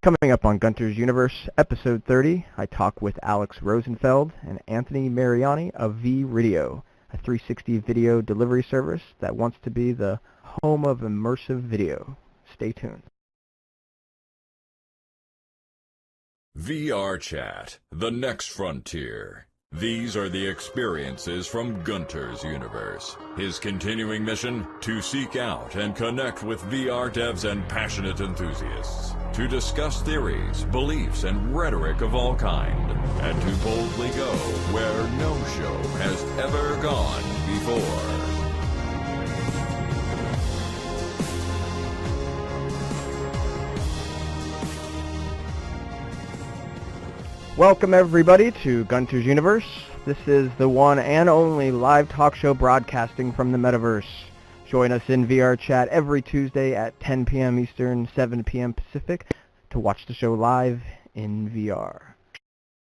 Coming up on Gunters Universe, Episode 30, I talk with Alex Rosenfeld and Anthony Mariani of VRideo, a 360 video delivery service that wants to be the home of immersive video. Stay tuned. VR Chat, the next frontier. These are the experiences from Gunters' universe. His continuing mission, to seek out and connect with VR devs and passionate enthusiasts, to discuss theories, beliefs, and rhetoric of all kind, and to boldly go where no show has ever gone before. Welcome everybody to Gunters Universe. This is the one and only live talk show broadcasting from the metaverse. Join us in VR Chat every Tuesday at 10 p.m. Eastern, 7 p.m. Pacific to watch the show live in VR.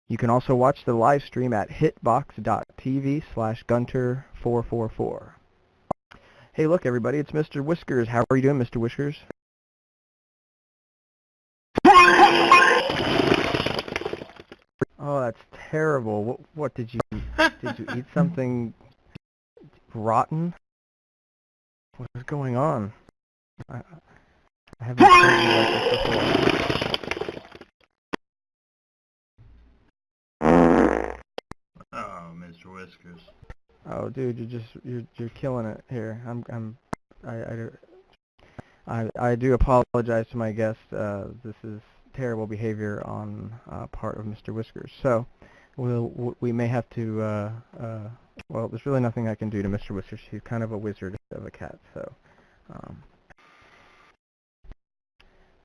You can also watch the live stream at hitbox.tv/Gunter444. Hey look everybody, it's Mr. Whiskers. How are you doing, Mr. Whiskers? Oh, that's terrible. What did you eat something rotten? What is going on? I haven't heard you like this before. Oh, Mr. Whiskers. Oh, dude, you're killing it here. I do apologize to my guest. This is terrible behavior on part of Mr. Whiskers. So we may have to well, there's really nothing I can do to Mr. Whiskers. He's kind of a wizard of a cat. So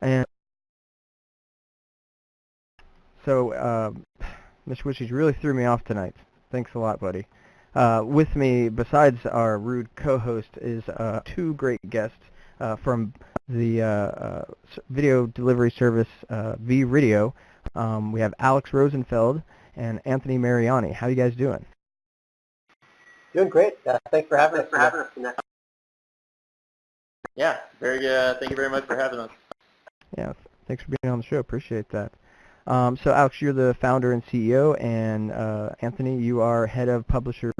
and so Mr. Whiskers really threw me off tonight. Thanks a lot, buddy. With me, besides our rude co-host, is two great guests from the video delivery service VRideo. We have Alex Rosenfeld and Anthony Mariani. How you guys doing? Doing great. Thanks for having us. Yeah, very good. Thank you very much for having us. Yeah, thanks for being on the show. Appreciate that. So Alex, you're the founder and CEO, and Anthony, you are head of publisher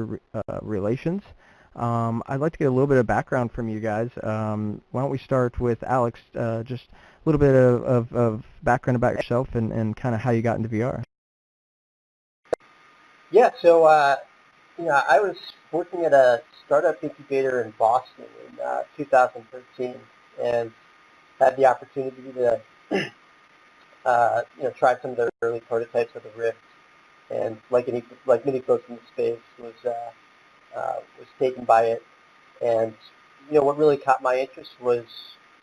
relations. I'd like to get a little bit of background from you guys. Why don't we start with Alex, just a little bit of background about yourself and kind of how you got into VR. Yeah, so I was working at a startup incubator in Boston in 2013 and had the opportunity to try some of the early prototypes of the Rift, and like many folks in the space was taken by it. And what really caught my interest was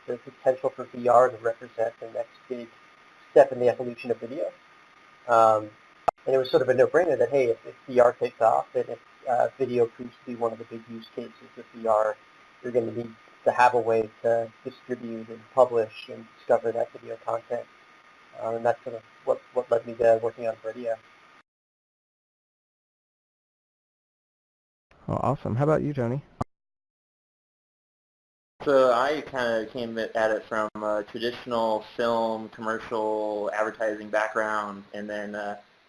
the potential for VR to represent the next big step in the evolution of video. And it was sort of a no-brainer that, hey, if VR takes off and if video proves to be one of the big use cases of VR, you're going to need to have a way to distribute and publish and discover that video content. And that's sort of what led me to working on VRideo. Oh, awesome. How about you, Tony? So I kind of came at it from a traditional film, commercial, advertising background, and then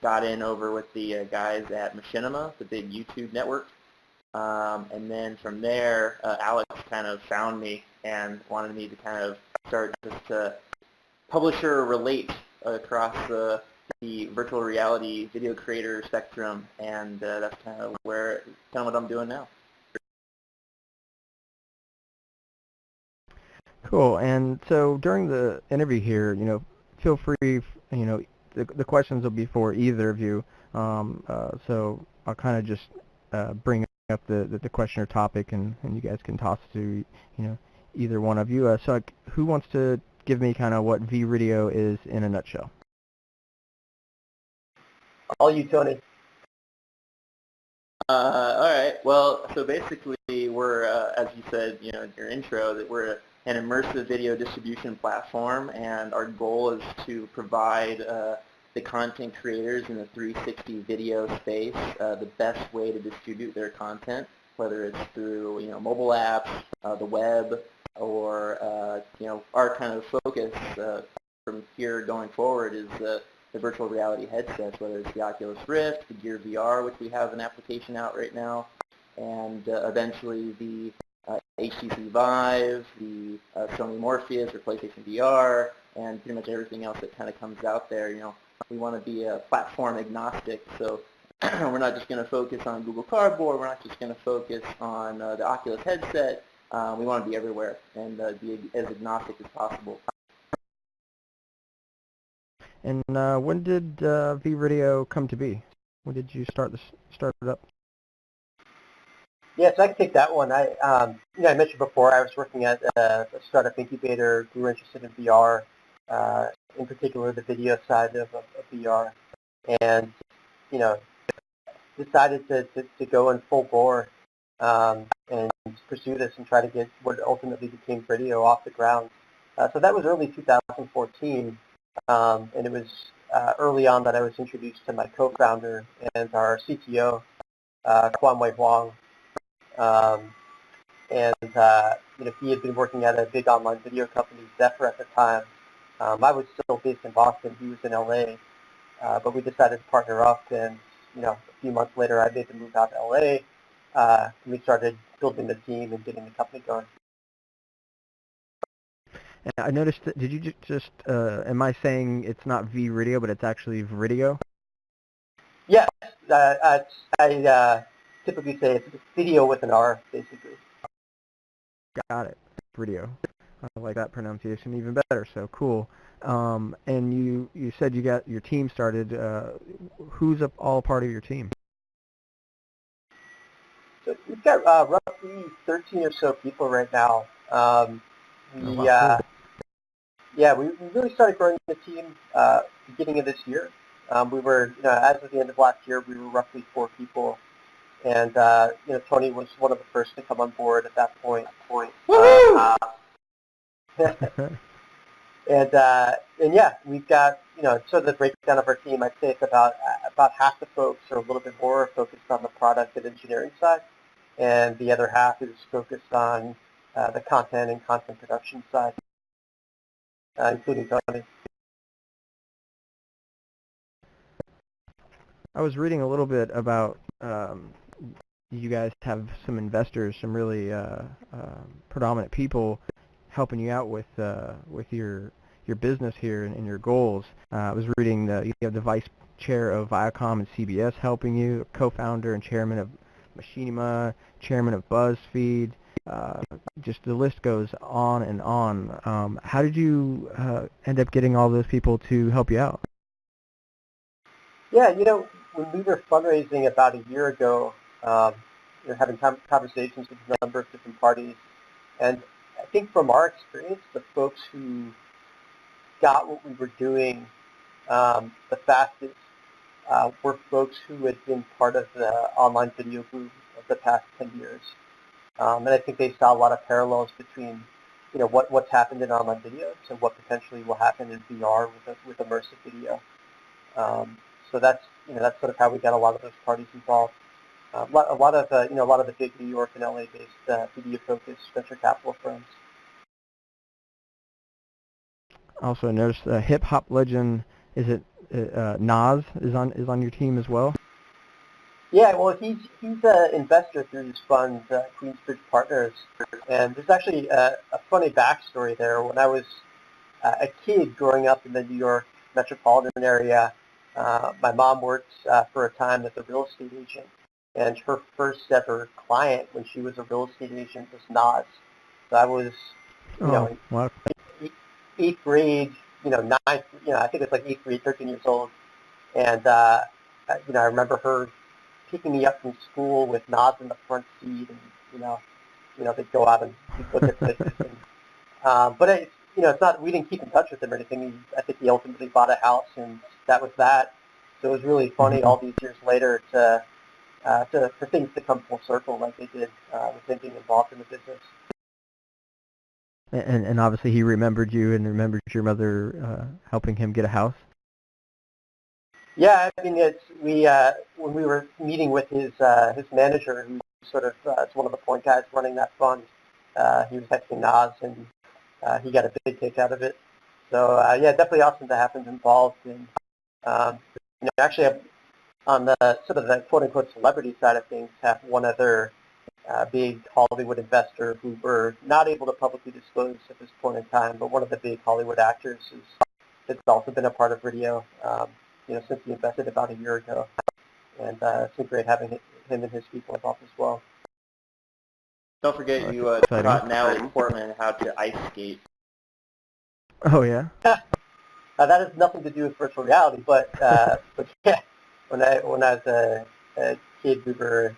got in over with the guys at Machinima, the big YouTube network. And then from there, Alex kind of found me and wanted me to kind of start just to publisher relate across the virtual reality video creator spectrum, and that's kind of what I'm doing now. Cool. And so during the interview here, feel free, the questions will be for either of you. So I'll kind of just bring up the question or topic, and you guys can toss to, either one of you. So who wants to give me kind of what VRideo is in a nutshell? All you, Tony. All right. Well, so basically we're, as you said, in your intro, that we're an immersive video distribution platform, and our goal is to provide the content creators in the 360 video space the best way to distribute their content, whether it's through mobile apps, the web, or our kind of focus from here going forward is the virtual reality headsets, whether it's the Oculus Rift, the Gear VR, which we have an application out right now, and eventually the HTC Vive, the Sony Morpheus or PlayStation VR, and pretty much everything else that kind of comes out there. We want to be platform agnostic, so we're not just going to focus on Google Cardboard. We're not just going to focus on the Oculus headset. We want to be everywhere and be as agnostic as possible. And when did VRideo come to be? When did you start it up? Yeah, so I can take that one. I mentioned before I was working at a startup incubator. We were interested in VR, in particular the video side of VR, and decided to go in full bore and pursue this and try to get what ultimately became VRideo off the ground. So that was early 2014, and it was early on that I was introduced to my co-founder and our CTO, Kwanwei Huang. He had been working at a big online video company, Zephyr, at the time. I was still based in Boston. He was in LA, but we decided to partner up. And a few months later, I made the move out to LA. And we started building the team and getting the company going. And I noticed that. Did you just? Am I saying it's not VRideo, but it's actually VRideo? Yes, I typically say it's video with an R, basically. Got it. VRideo. I like that pronunciation even better. So cool. And you said you got your team started. Who's all part of your team? So we've got roughly 13 or so people right now. We really started growing the team beginning of this year. We were, as of the end of last year, we were roughly 4 people. And, Tony was one of the first to come on board at that point. And yeah, we've got, sort of the breakdown of our team. I'd say it's about half the folks are a little bit more focused on the product and engineering side, and the other half is focused on the content and content production side, including Tony. I was reading a little bit about you guys have some investors, some really predominant people helping you out with your business here and your goals. I was reading you have the vice chair of Viacom and CBS helping you, co-founder and chairman of Machinima, chairman of BuzzFeed. Just the list goes on and on. How did you end up getting all those people to help you out? Yeah, when we were fundraising about a year ago, having conversations with a number of different parties, and I think from our experience, the folks who got what we were doing the fastest were folks who had been part of the online video boom of the past 10 years. And I think they saw a lot of parallels between, what's happened in online videos and what potentially will happen in VR with immersive video. So that's sort of how we got a lot of those parties involved. A lot of the big New York and LA-based video-focused venture capital firms. Also noticed hip hop legend, is it Nas is on your team as well? Yeah, well, he's an investor through his fund, Queensbridge Partners, and there's actually a funny backstory there. When I was a kid growing up in the New York metropolitan area, my mom worked for a time as a real estate agent, and her first ever client when she was a real estate agent was Nas. So I was, Wow. 8th grade, ninth, I think it's like 8th grade, 13 years old, and I remember her picking me up from school with Nas in the front seat, and they'd go out and look at places. And, but it's not. We didn't keep in touch with him or anything. I think he ultimately bought a house, and that was that. So it was really funny all these years later for things to come full circle like they did with him being involved in the business. And obviously he remembered you and remembered your mother helping him get a house. Yeah, I mean, when we were meeting with his manager, who sort of is one of the point guys running that fund, he was texting Nas, and he got a big kick out of it. So yeah, definitely awesome to have him involved. And actually, on the sort of the quote-unquote celebrity side of things, have one other big Hollywood investor who we're not able to publicly disclose at this point in time, but one of the big Hollywood actors that's also been a part of VRideo, since he invested about a year ago. And it's been great having him and his people involved as well. Don't forget you taught Natalie Portman how to ice skate. Oh, yeah? That has nothing to do with virtual reality, but yeah, when I was a kid, we were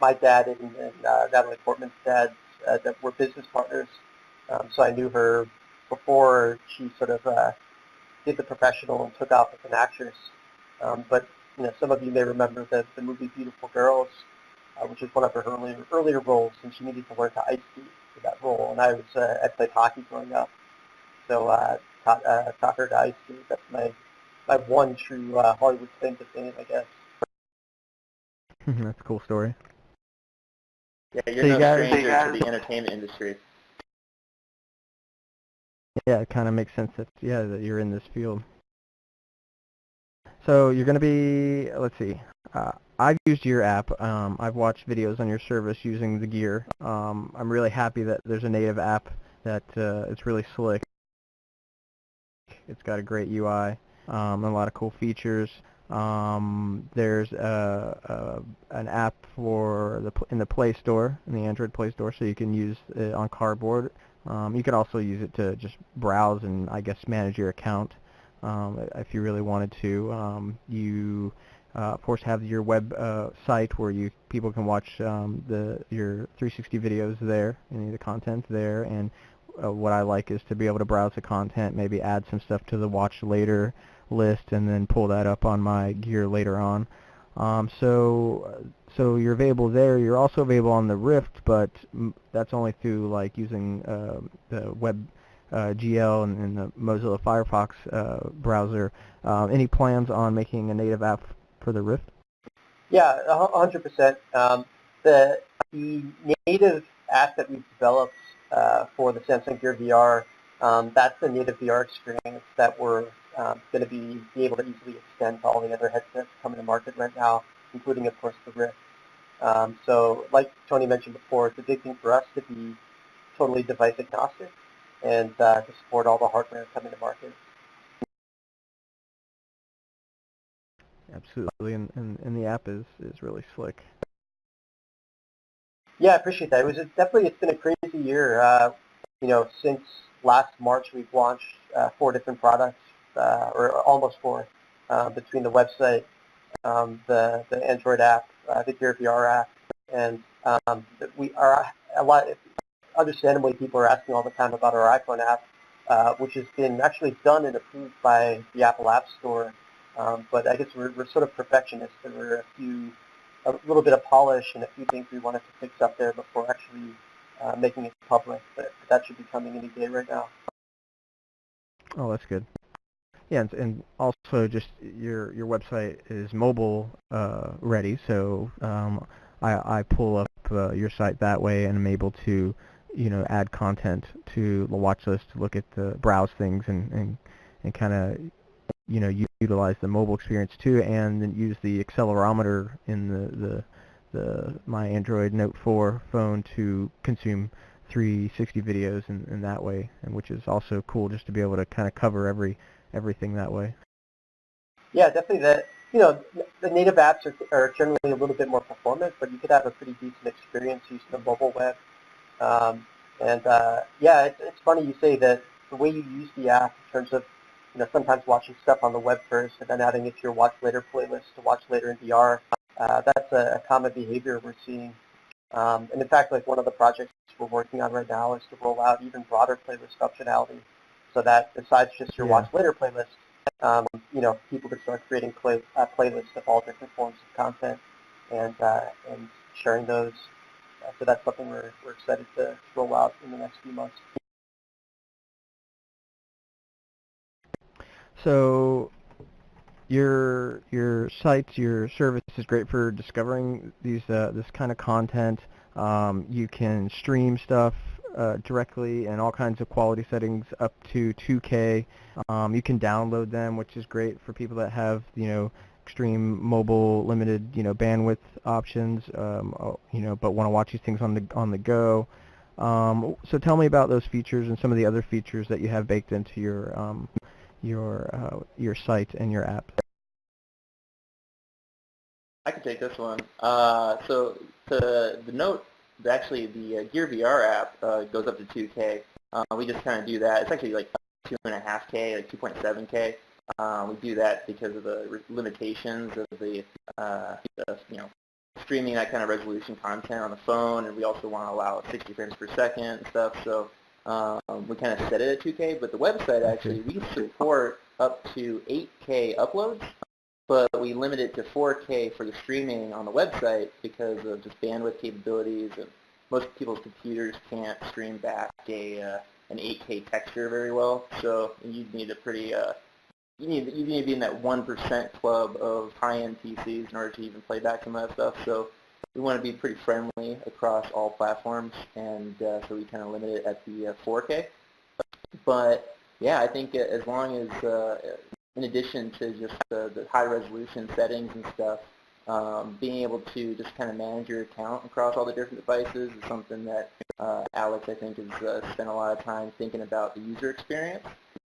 my dad and Natalie Portman's dad that were business partners, so I knew her before she sort of did the professional and took off as an actress. But some of you may remember the movie Beautiful Girls, which was one of her earlier roles, and she needed to learn to ice skate for that role. And I played hockey growing up, so taught her to ice skate. That's my one true Hollywood claim to fame, I guess. That's a cool story. Yeah, you're no stranger to the entertainment industry. Yeah, it kind of makes sense that you're in this field. So you're going to be, let's see, I've used your app. I've watched videos on your service using the gear. I'm really happy that there's a native app that it's really slick. It's got a great UI and a lot of cool features. There's an app in the Play Store, in the Android Play Store, so you can use it on Cardboard. You can also use it to just browse and, I guess, manage your account if you really wanted to. You, of course, have your web site where people can watch your 360 videos there, any of the content there, and what I like is to be able to browse the content, maybe add some stuff to the watch later list, and then pull that up on my gear later on. So you're available there. You're also available on the Rift, but that's only through like using the web GL and the Mozilla Firefox browser. Any plans on making a native app for the Rift? Yeah, 100%. The native app that we've developed for the Samsung Gear VR, that's the native VR experience that we're going to be able to easily extend to all the other headsets coming to market right now, including, of course, the Rift. So like Tony mentioned before, it's a big thing for us to be totally device agnostic and to support all the hardware coming to market. Absolutely, and the app is really slick. Yeah, I appreciate that. It's been a crazy year. Since last March, we've launched 4 different products, or almost 4, between the website, the Android app, the Gear VR app, and we are a lot. Understandably, people are asking all the time about our iPhone app, which has been actually done and approved by the Apple App Store. But I guess we're sort of perfectionists. There were a little bit of polish and a few things we wanted to fix up there before actually making it public. But that should be coming any day right now. Oh, that's good. Yeah, and also just your website is mobile ready, so I pull up your site that way and I'm able to add content to the watch list, to look at the browse things and kind of utilize the mobile experience too, and then use the accelerometer in my Android Note 4 phone to consume 360 videos in that way, and which is also cool just to be able to kind of cover everything that way. Yeah, definitely. The native apps are generally a little bit more performant, but you could have a pretty decent experience using the mobile web. It's funny you say that the way you use the app in terms of sometimes watching stuff on the web first and then adding it to your watch later playlist to watch later in VR. That's a common behavior we're seeing. And in fact, like one of the projects we're working on right now is to roll out even broader playlist functionality, so that besides just your watch later playlist, people could start creating playlists of all different forms of content and sharing those. So that's something we're excited to roll out in the next few months. So your site, your service is great for discovering this kind of content. You can stream stuff directly and all kinds of quality settings up to 2K. You can download them, which is great for people that have, extreme mobile limited, bandwidth options, but want to watch these things on the go. So tell me about those features and some of the other features that you have baked into your site and your app. I can take this one. So the Note, actually the Gear VR app goes up to 2K. We just kind of do that. It's actually like 2.5K, like 2.7K. We do that because of the limitations of the streaming that kind of resolution content on the phone, and we also want to allow 60 frames per second and stuff. So we kind of set it at 2K, but the website actually, we support up to 8K uploads, but we limit it to 4K for the streaming on the website because of just bandwidth capabilities, and most people's computers can't stream back an 8K texture very well. So you'd need a pretty you need to be in that 1% club of high-end PCs in order to even play back some of that stuff. So we want to be pretty friendly across all platforms, and so we kind of limit it at the 4K. But yeah, I think as long as, in addition to just the high-resolution settings and stuff, being able to just kind of manage your account across all the different devices is something that Alex, I think, has spent a lot of time thinking about the user experience.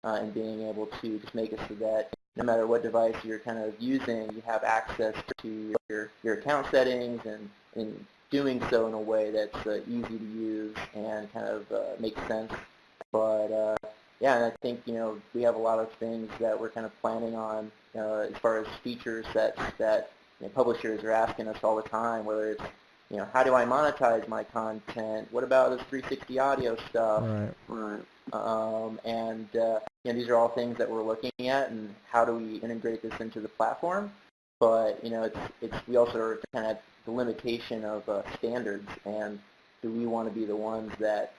And being able to just make it so that no matter what device you're kind of using, you have access to your account settings, and in doing so in a way that's easy to use and kind of makes sense. But yeah, and I think we have a lot of things that we're kind of planning on as far as feature sets that publishers are asking us all the time, whether it's how do I monetize my content? What about this 360 audio stuff? Right. And these are all things that we're looking at, and how do we integrate this into the platform? But we also are kind of the limitation of standards, and do we want to be the ones that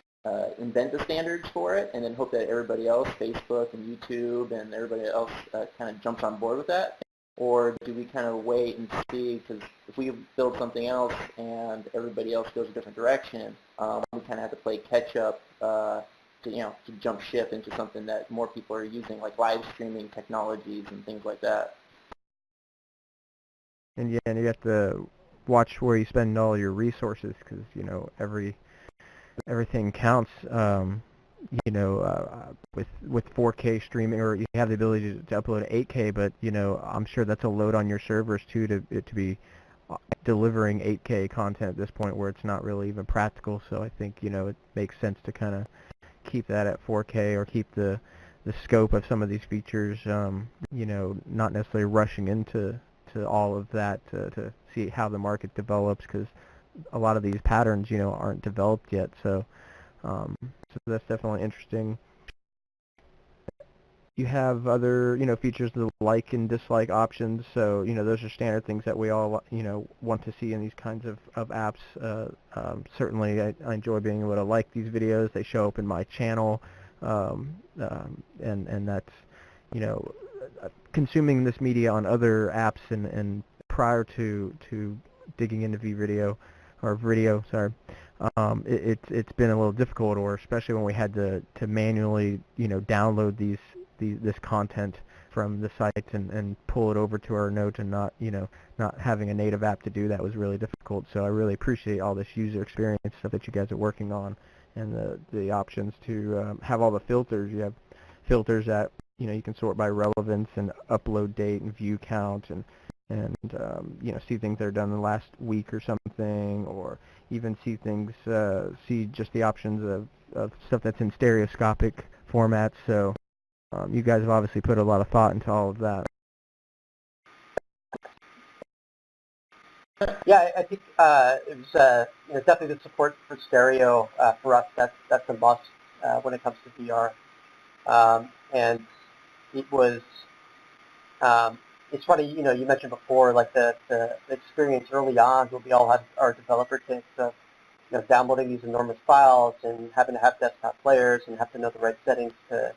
invent the standards for it, and then hope that everybody else, Facebook and YouTube and everybody else, kind of jumps on board with that? Or do we kind of wait and see, because if we build something else and everybody else goes a different direction, we kind of have to play catch up to jump ship into something that more people are using, like live streaming technologies and things like that. And yeah, and you have to watch where you spend all your resources, because everything counts. With 4K streaming, or you have the ability to upload 8K, but I'm sure that's a load on your servers too to be delivering 8K content at this point, where it's not really even practical. So I think it makes sense to kind of keep that at 4K, or keep the scope of some of these features, not necessarily rushing into all of that to see how the market develops, because a lot of these patterns aren't developed yet. So that's definitely interesting. You have other features, the like and dislike options. So those are standard things that we all want to see in these kinds of apps. Certainly I enjoy being able to like these videos. They show up in my channel, and that's consuming this media on other apps, and prior to digging into VRideo, sorry. It's been a little difficult, or especially when we had to manually download this content from the site and pull it over to our Note, and not having a native app to do that was really difficult. So I really appreciate all this user experience stuff that you guys are working on, and the options to have all the filters. You have filters that you can sort by relevance and upload date and view count, and see things that are done in the last week or something, or even see things, see just the options of stuff that's in stereoscopic formats. So you guys have obviously put a lot of thought into all of that. Yeah, I think it was definitely the support for stereo for us. That's a must when it comes to VR, and it was. It's funny, you mentioned before, like the experience early on when we all had our developer kits of downloading these enormous files and having to have desktop players and have to know the right settings to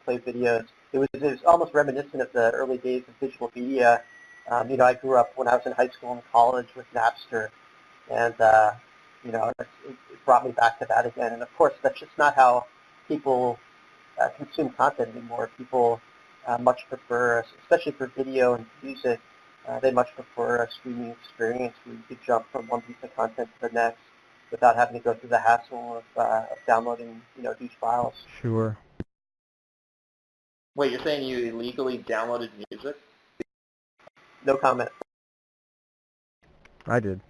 play videos. It was almost reminiscent of the early days of digital media. I grew up when I was in high school and college with Napster, and it brought me back to that again. And of course, that's just not how people consume content anymore. People much prefer, especially for video and music, they much prefer a streaming experience where you could jump from one piece of content to the next without having to go through the hassle of downloading, huge files. Sure. Wait, you're saying you illegally downloaded music? No comment. I did.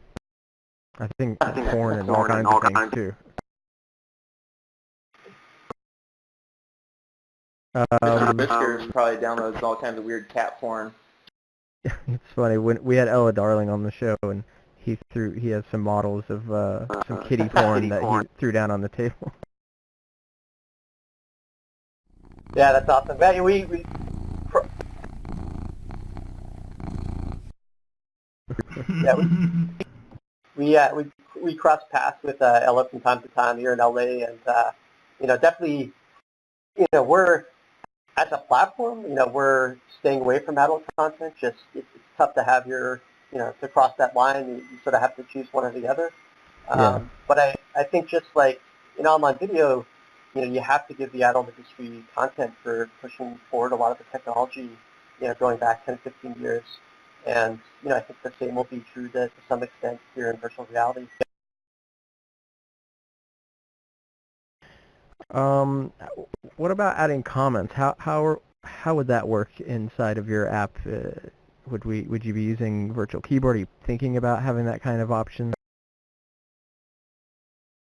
I think porn and all kinds of things too. Mr. Whiskers probably downloads all kinds of weird cat porn. It's funny when we had Ella Darling on the show, and he has some models of some kitty porn that he threw down on the table. Yeah, that's awesome. Yeah, we cross paths with Ella from time to time here in LA, and definitely, we're as a platform, we're staying away from adult content. Just it's tough to have to cross that line. You sort of have to choose one or the other. But I think just like in online video, you have to give the adult industry content for pushing forward a lot of the technology, going back 10, 15 years. And, I think the same will be true to some extent here in virtual reality. What about adding comments? How would that work inside of your app? Would you be using virtual keyboard? Are you thinking about having that kind of option?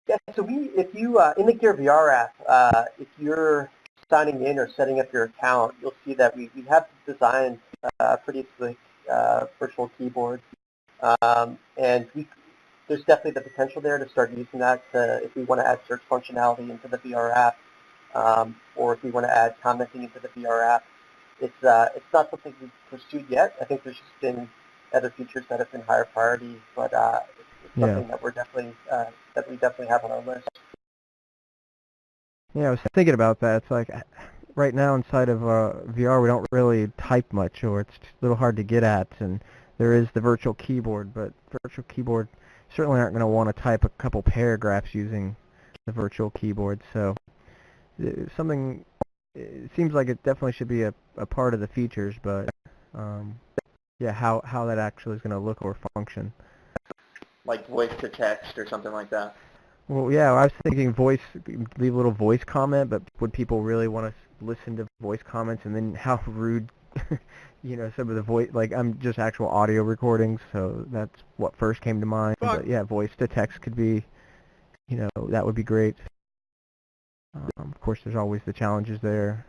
Yeah, so if you, in the Gear VR app, if you're signing in or setting up your account, you'll see that we have designed a pretty slick virtual keyboard. And there's definitely the potential there to start using that if we want to add search functionality into the VR app, or if we want to add commenting into the VR app. It's not something we've pursued yet. I think there's just been other features that have been higher priority, but it's something that we definitely have on our list. Yeah, I was thinking about that. It's like right now inside of VR we don't really type much, or it's a little hard to get at, and there is the virtual keyboard, but virtual keyboard certainly aren't going to want to type a couple paragraphs using the virtual keyboard. So it seems like it definitely should be a part of the features, but yeah, how that actually is going to look or function. Like voice to text or something like that. Well, yeah, I was thinking leave a little voice comment, but would people really want to listen to voice comments? And then how rude, some of the voice, like I'm just actual audio recordings, so that's what first came to mind. But yeah, voice to text could be, that would be great. Of course, there's always the challenges there.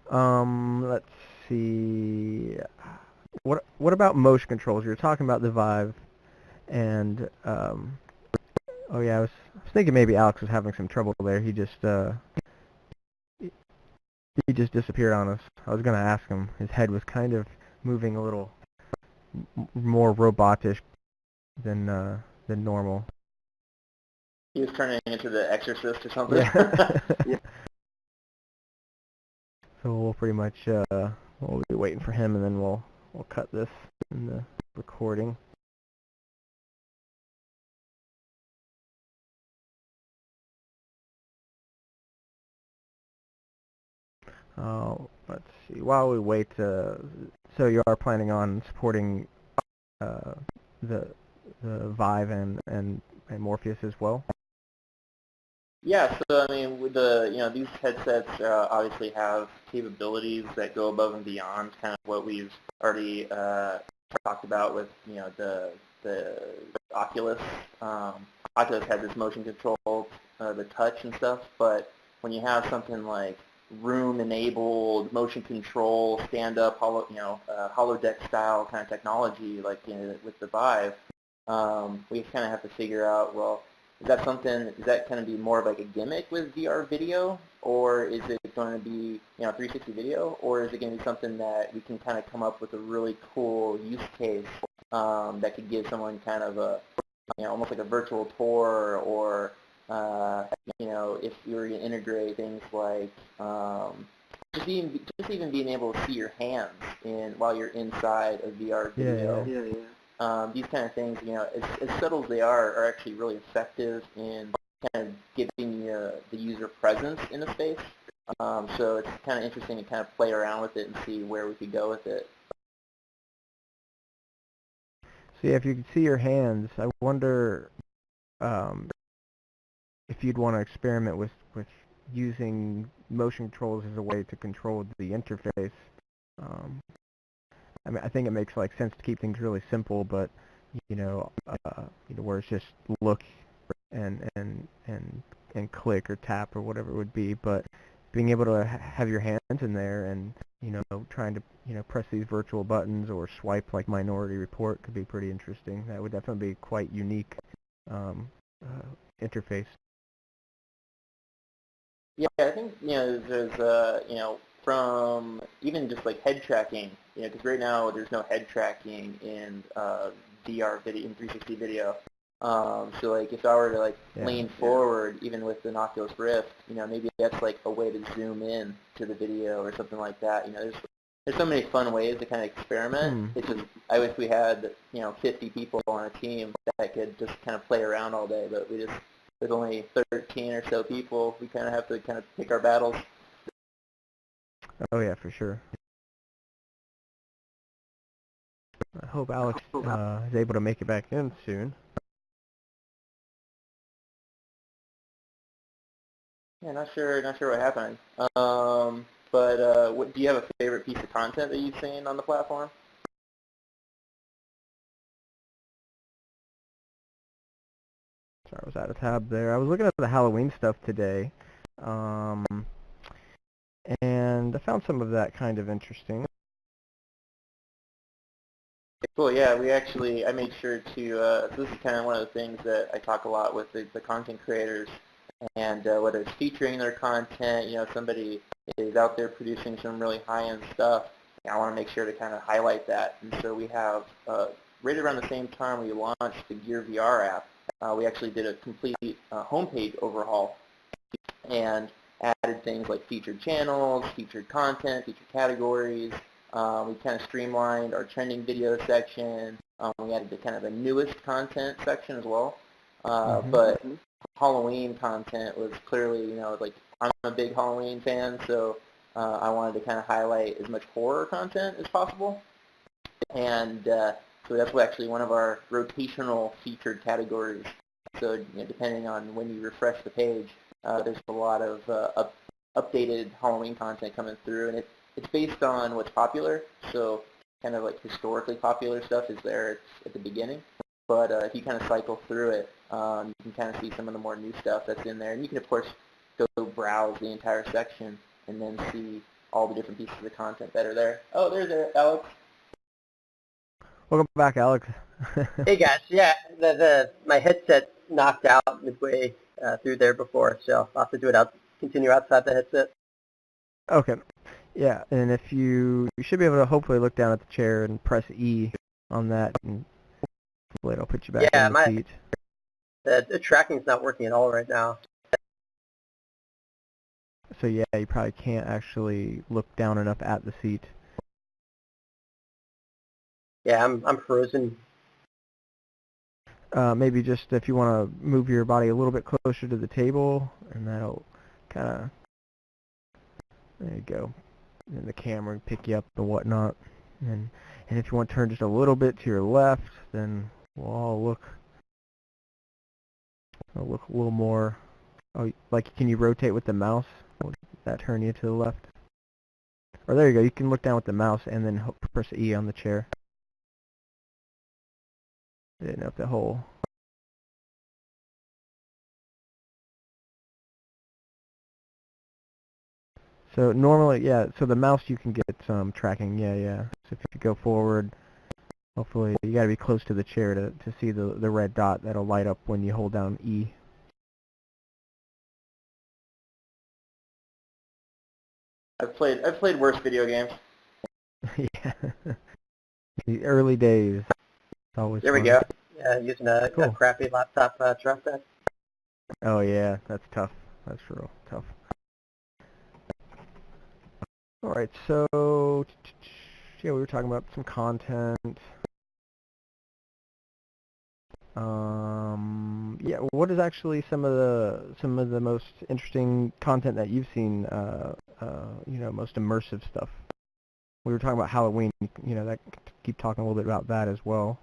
Let's see. What about motion controls? You were talking about the Vive, and oh yeah, I was thinking maybe Alex was having some trouble there. He just disappeared on us. I was gonna ask him. His head was kind of moving a little more robotish than normal. He was turning into the Exorcist or something. Yeah. Yeah. So we'll pretty much we'll be waiting for him, and then we'll cut this in the recording. Let's see. While we wait, so you are planning on supporting the Vive and Morpheus as well? Yeah, so I mean, with these headsets obviously have capabilities that go above and beyond kind of what we've already talked about with the Oculus. Oculus had this motion control, the touch and stuff, but when you have something like room-enabled motion control, stand-up, holodeck style kind of technology, like with the Vive, we kind of have to figure out, well, is that going to be more of like a gimmick with VRideo, or is it going to be 360 video, or is it going to be something that we can kind of come up with a really cool use case that could give someone kind of a almost like a virtual tour, or if you were going to integrate things like just even being able to see your hands while you're inside a VR video. these kind of things, as subtle as they are actually really effective in kind of giving the user presence in a space. So it's kind of interesting to kind of play around with it and see where we could go with it. So yeah, if you could see your hands, I wonder if you'd want to experiment with using motion controls as a way to control the interface. I mean, I think it makes sense to keep things really simple, but where it's just look and click or tap or whatever it would be. But being able to have your hands in there and trying to press these virtual buttons or swipe like Minority Report could be pretty interesting. That would definitely be quite unique interface. Yeah, I think there's from even just like head tracking, because right now there's no head tracking in VR video, in 360 video. So like if I were to lean forward, even with the Oculus Rift, maybe that's like a way to zoom in to the video or something like that. There's so many fun ways to kind of experiment. It's just I wish we had 50 people on a team that could just kind of play around all day, but there's only 13 or so people. We kind of have to kind of pick our battles. Oh yeah, for sure. I hope Alex is able to make it back in soon. Yeah, not sure what happened. But do you have a favorite piece of content that you've seen on the platform? Sorry, I was out of tab there. I was looking at the Halloween stuff today, and I found some of that kind of interesting. Cool, yeah, I made sure to, so this is kind of one of the things that I talk a lot with the content creators, and whether it's featuring their content, somebody is out there producing some really high-end stuff, I want to make sure to kind of highlight that. And so we have, right around the same time we launched the Gear VR app, we actually did a complete homepage overhaul and added things like featured channels, featured content, featured categories. We kind of streamlined our trending video section. We added kind of a newest content section as well. But Halloween content was clearly, I'm a big Halloween fan, so I wanted to kind of highlight as much horror content as possible. And so that's actually one of our rotational featured categories. So depending on when you refresh the page, there's a lot of updated Halloween content coming through, and it's based on what's popular. So kind of like historically popular stuff is there at the beginning. But if you kind of cycle through it, you can kind of see some of the more new stuff that's in there. And you can, of course, go browse the entire section and then see all the different pieces of content that are there. Oh, there's Alex. Welcome back, Alex. Hey guys, yeah, my headset knocked out midway through there before, so I'll have to do it continue outside the headset. Okay. Yeah, and if you should be able to hopefully look down at the chair and press E on that, and hopefully it'll put you back in the seat. The tracking's not working at all right now. So yeah, you probably can't actually look down enough at the seat. Yeah, I'm frozen. Maybe just if you want to move your body a little bit closer to the table, and that'll kind of, there you go. And the camera will pick you up and whatnot. And if you want to turn just a little bit to your left, then we'll all look a little more. Oh, like can you rotate with the mouse? Will that turn you to the left? Or there you go. You can look down with the mouse and then press E on the chair. I didn't know if the whole. So normally, yeah, so the mouse you can get some tracking, yeah. So if you go forward, hopefully you gotta be close to the chair to see the red dot that'll light up when you hold down E. I've played worse video games. Yeah. The early days. It's always There fun. we go. Yeah, using a crappy laptop trackpad. Oh yeah, that's tough. That's real tough. Alright, so yeah, we were talking about some content. Yeah, what is actually some of the most interesting content that you've seen? Most immersive stuff. We were talking about Halloween. That keep talking a little bit about that as well.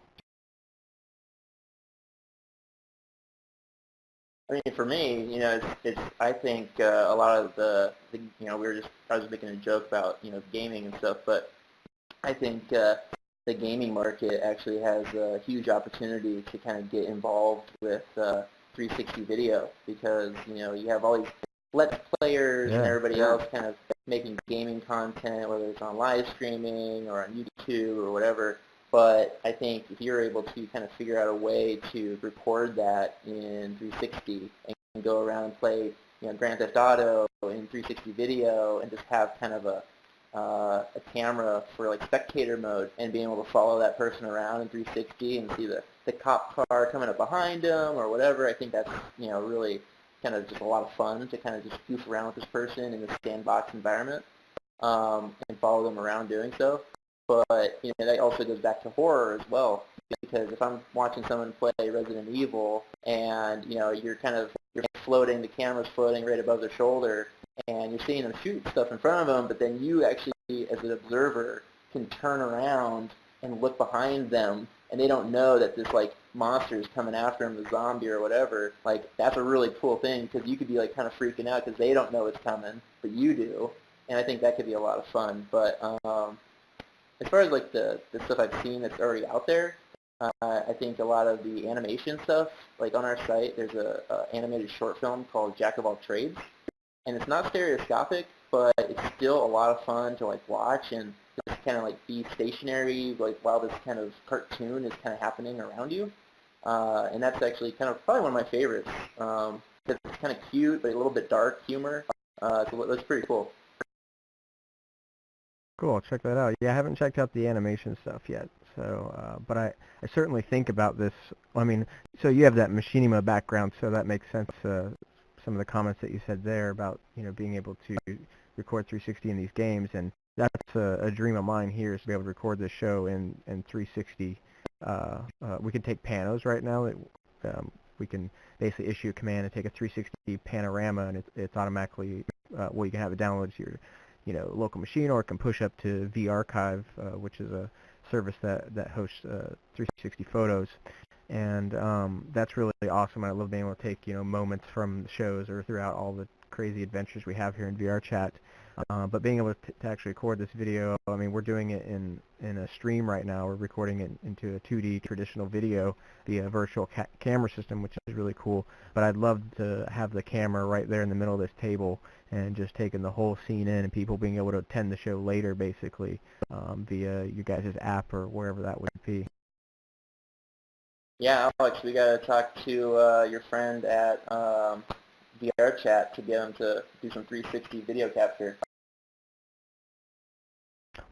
I mean, for me, it's I think a lot of I was making a joke about, gaming and stuff, but I think the gaming market actually has a huge opportunity to kind of get involved with 360 video, because, you have all these Let's Players and everybody else kind of making gaming content, whether it's on live streaming or on YouTube or whatever. But I think if you're able to kind of figure out a way to record that in 360 and go around and play, Grand Theft Auto in 360 video, and just have kind of a camera for like spectator mode, and being able to follow that person around in 360 and see the cop car coming up behind them or whatever, I think that's, really kind of just a lot of fun to kind of just goof around with this person in the sandbox environment, and follow them around doing so. But, that also goes back to horror as well, because if I'm watching someone play Resident Evil and, you're floating, the camera's floating right above their shoulder, and you're seeing them shoot stuff in front of them, but then you actually, as an observer, can turn around and look behind them, and they don't know that this, monster is coming after them, the zombie or whatever. That's a really cool thing, because you could be, kind of freaking out because they don't know it's coming, but you do. And I think that could be a lot of fun. But as far as, the stuff I've seen that's already out there, I think a lot of the animation stuff, on our site, there's a animated short film called Jack of All Trades, and it's not stereoscopic, but it's still a lot of fun to watch and just kind of be stationary while this kind of cartoon is kind of happening around you. And that's actually kind of probably one of my favorites, because it's kind of cute but a little bit dark humor. So that's pretty cool. Cool, I'll check that out. Yeah, I haven't checked out the animation stuff yet. So, but I certainly think about this. I mean, so you have that machinima background, so that makes sense. Some of the comments that you said there about being able to record 360 in these games, and that's a dream of mine here, is to be able to record this show in 360. We can take panos right now. We can basically issue a command and take a 360 panorama, and it's automatically you can have it downloaded to your local machine, or it can push up to VArchive, which is a service that hosts 360 photos. And that's really awesome. I love being able to take moments from the shows or throughout all the crazy adventures we have here in VR Chat. But being able to actually record this video, I mean, we're doing it in a stream right now. We're recording it into a 2D traditional video via a virtual camera system, which is really cool. But I'd love to have the camera right there in the middle of this table and just taking the whole scene in, and people being able to attend the show later, basically, via you guys' app or wherever that would be. Yeah, Alex, we got to talk to your friend at VR Chat to get him to do some 360 video capture.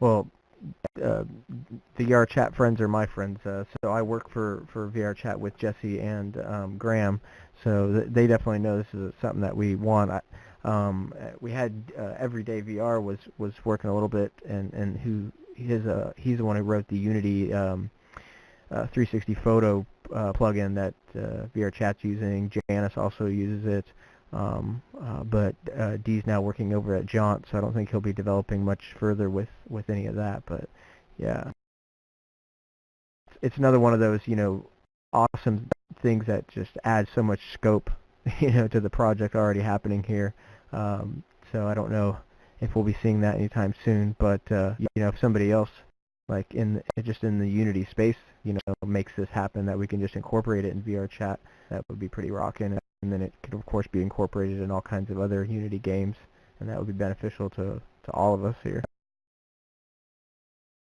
Well, VR Chat friends are my friends, so I work for VR Chat with Jesse and Graham, so they definitely know this is something that we want. We had Everyday VR was working a little bit, and he's the one who wrote the Unity 360 photo plugin that VR Chat's using. Janice also uses it, but Dee's now working over at Jaunt, so I don't think he'll be developing much further with any of that. But yeah, it's another one of those awesome things that just adds so much scope to the project already happening here. So I don't know if we'll be seeing that anytime soon, but if somebody else just in the Unity space, makes this happen, that we can just incorporate it in VR Chat, that would be pretty rocking. And then it could, of course, be incorporated in all kinds of other Unity games, and that would be beneficial to all of us here.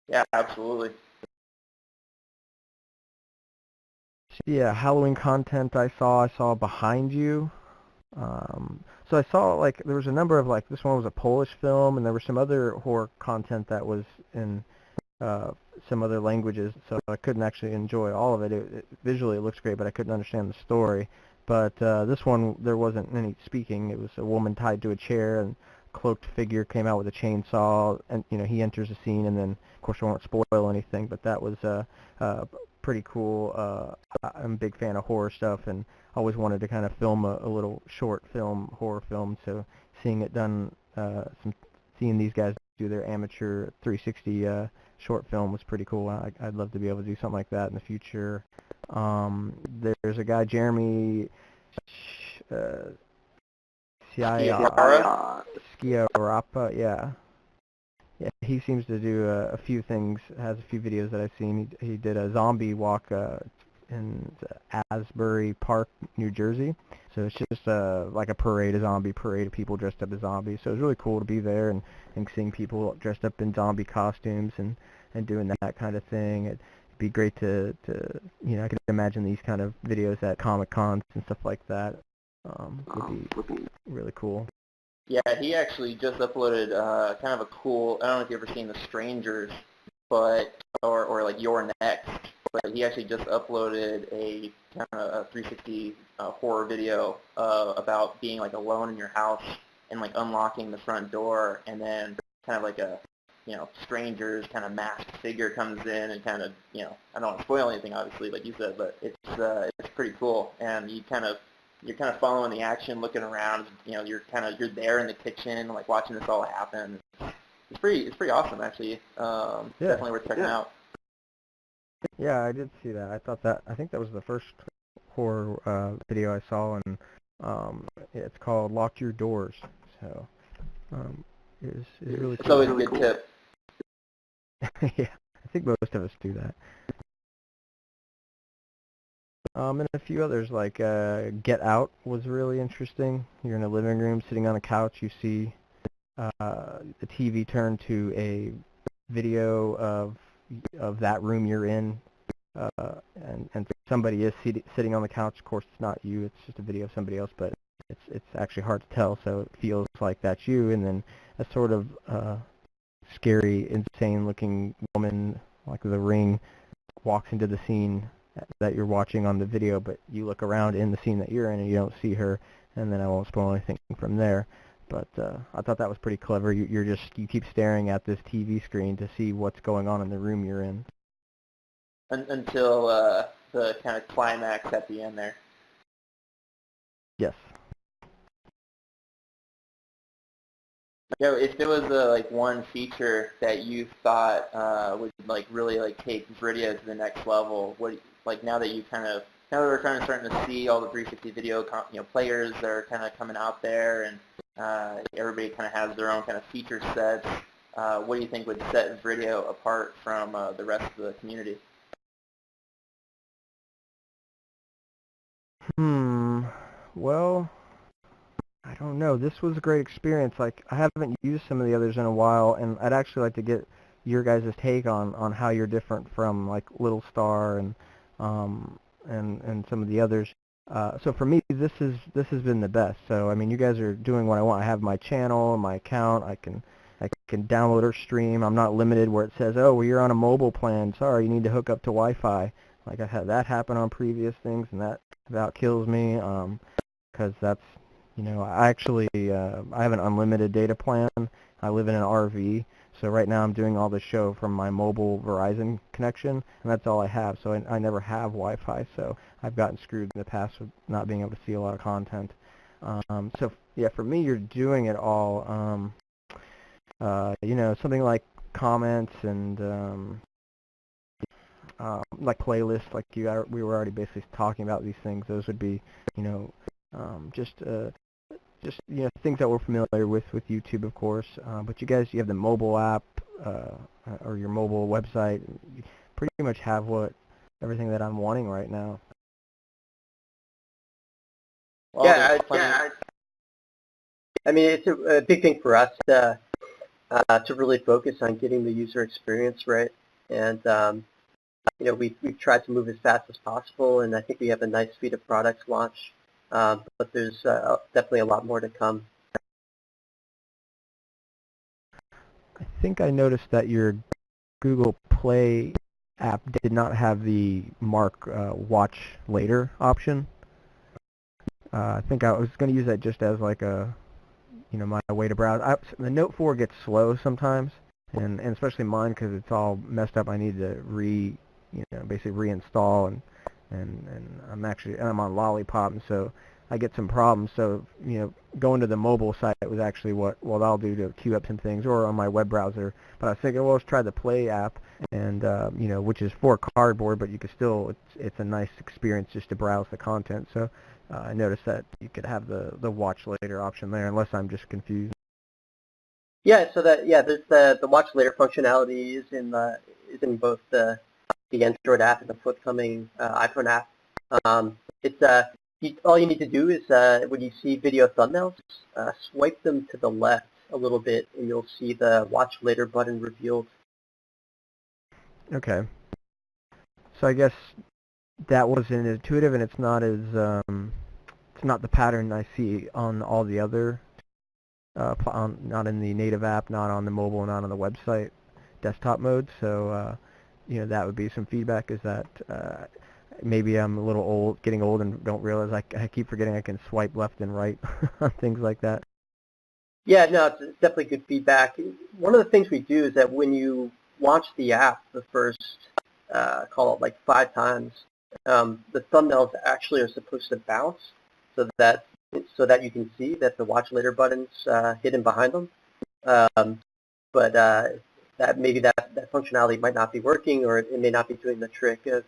Yeah, absolutely. Yeah, Halloween content I saw behind you. So I saw there was a number of this one was a Polish film, and there was some other horror content that was in some other languages, so I couldn't actually enjoy all of it. Visually it looks great, but I couldn't understand the story. But this one, there wasn't any speaking. It was a woman tied to a chair, and a cloaked figure came out with a chainsaw, and he enters the scene, and then of course I won't spoil anything, but that was pretty cool. I'm a big fan of horror stuff, and always wanted to kind of film a little short film, horror film. So seeing it done, seeing these guys do their amateur 360 short film was pretty cool. I'd love to be able to do something like that in the future. There's a guy, Jeremy Sciarapa, yeah. Yeah, he seems to do a few things, has a few videos that I've seen. He did a zombie walk in Asbury Park, New Jersey. So it's just like a parade, a zombie parade of people dressed up as zombies. So it was really cool to be there and seeing people dressed up in zombie costumes and doing that kind of thing. It'd be great to I could imagine these kind of videos at Comic Cons and stuff like that. Would be really cool. Yeah, he actually just uploaded kind of a cool, I don't know if you've ever seen The Strangers, but or like Your Next, but he actually just uploaded a kind of a 360 horror video about being like alone in your house and like unlocking the front door, and then kind of like a stranger's kind of masked figure comes in and kind of I don't want to spoil anything obviously like you said, but it's pretty cool, and you're kind of following the action, looking around. You're there in the kitchen, like watching this all happen. It's pretty awesome, actually. Definitely worth checking out. Yeah, I did see that. I think that was the first horror video I saw, and it's called "Lock Your Doors." So it's really cool. It's always a good tip. Yeah, I think most of us do that. And a few others like Get Out was really interesting. You're in a living room, sitting on a couch. You see the TV turn to a video of that room you're in, and somebody is sitting on the couch. Of course, it's not you. It's just a video of somebody else, but it's actually hard to tell. So it feels like that's you, and then a sort of scary, insane-looking woman, like The Ring, walks into the scene that you're watching on the video, but you look around in the scene that you're in and you don't see her, and then I won't spoil anything from there. But I thought that was pretty clever. You keep staring at this TV screen to see what's going on in the room you're in. Until the kind of climax at the end there. Yes. If there was like one feature that you thought would like really like take VRideo to the next level, now that we're kind of starting to see all the 360 video players that are kind of coming out there, and everybody kind of has their own kind of feature sets, what do you think would set VRideo apart from the rest of the community? Well, I don't know. This was a great experience. Like, I haven't used some of the others in a while, and I'd actually like to get your guys' take on how you're different from like Little Star and some of the others. So for me, this has been the best. So I mean, you guys are doing what I want. I have my channel, my account. I can download or stream. I'm not limited where it says, oh, well, you're on a mobile plan. Sorry, you need to hook up to Wi-Fi. Like I've had that happen on previous things, and that about kills me. Because that's, I actually I have an unlimited data plan. I live in an RV. So right now I'm doing all the show from my mobile Verizon connection, and that's all I have. So I never have Wi-Fi, so I've gotten screwed in the past with not being able to see a lot of content. So yeah, for me, you're doing it all. Something like comments and like playlists, like we were already basically talking about these things. Those would be, just things that we're familiar with YouTube, of course. But you have the mobile app or your mobile website. You pretty much have everything that I'm wanting right now. Well, I mean, it's a big thing for us to really focus on getting the user experience right, and we've tried to move as fast as possible, and I think we have a nice suite of products launched. But there's definitely a lot more to come. I think I noticed that your Google Play app did not have the mark watch later option. I think I was going to use that just as like my way to browse. The Note 4 gets slow sometimes, and especially mine because it's all messed up. I need to basically reinstall, and I'm on Lollipop, and so I get some problems. So going to the mobile site was actually what I'll do to queue up some things, or on my web browser. But I was thinking, well, let's try the Play app, and which is for Cardboard, but you can still, it's a nice experience just to browse the content. So I noticed that you could have the watch later option there, unless I'm just confused. Yeah, so there's the watch later functionality is in both the Android app and the forthcoming iPhone app. All you need to do is when you see video thumbnails, swipe them to the left a little bit, and you'll see the watch later button revealed. Okay. So I guess that wasn't intuitive, and it's not the pattern I see on all the other. Not in the native app, not on the mobile, not on the website desktop mode. So that would be some feedback, is that maybe I'm a little getting old and don't realize I keep forgetting I can swipe left and right on things like that. Yeah, no, it's definitely good feedback. One of the things we do is that when you launch the app the first, call it like 5 times, the thumbnails actually are supposed to bounce so that you can see that the watch later button's hidden behind them. But that maybe that functionality might not be working, or it may not be doing the trick of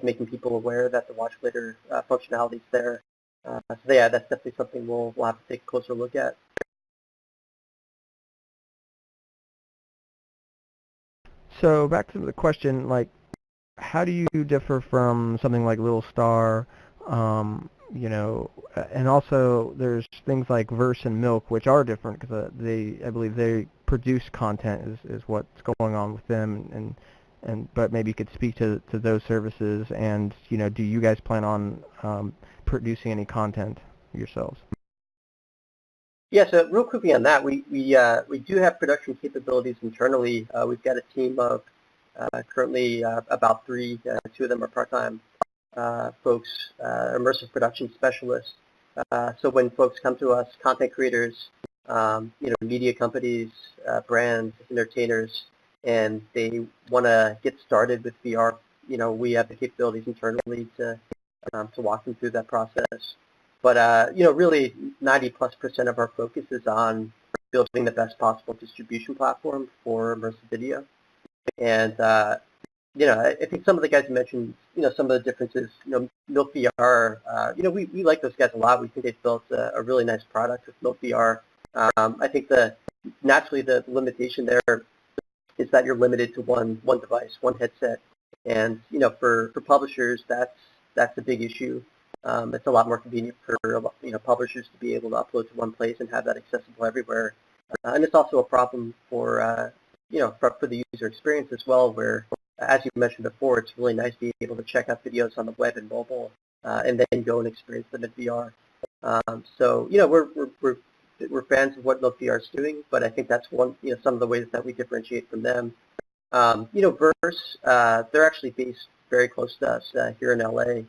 making people aware that the watch later functionality is there. So yeah, that's definitely something we'll have to take a closer look at. So back to the question, like, how do you differ from something like Little Star, and also there's things like Verse and Milk, which are different because I believe they produce content is what's going on with them, but maybe you could speak to those services, and do you guys plan on producing any content yourselves? Yeah, so real quickly on that, we do have production capabilities internally. We've got a team of currently about 3, 2 of them are part-time folks, immersive production specialists. So when folks come to us, content creators, media companies, brands, entertainers, and they want to get started with VR, we have the capabilities internally to walk them through that process. But really 90+% of our focus is on building the best possible distribution platform for immersive video. And I think some of the guys mentioned, some of the differences. Milk VR, we like those guys a lot. We think they've built a really nice product with Milk VR. I think naturally the limitation there is that you're limited to one device, one headset, and for publishers that's a big issue. It's a lot more convenient for publishers to be able to upload to one place and have that accessible everywhere. And it's also a problem for the user experience as well, where, as you mentioned before, it's really nice being able to check out videos on the web and mobile, and then go and experience them in VR. So we're fans of what Milk VR is doing, but I think that's some of the ways that we differentiate from them. Verse, they're actually based very close to us here in LA,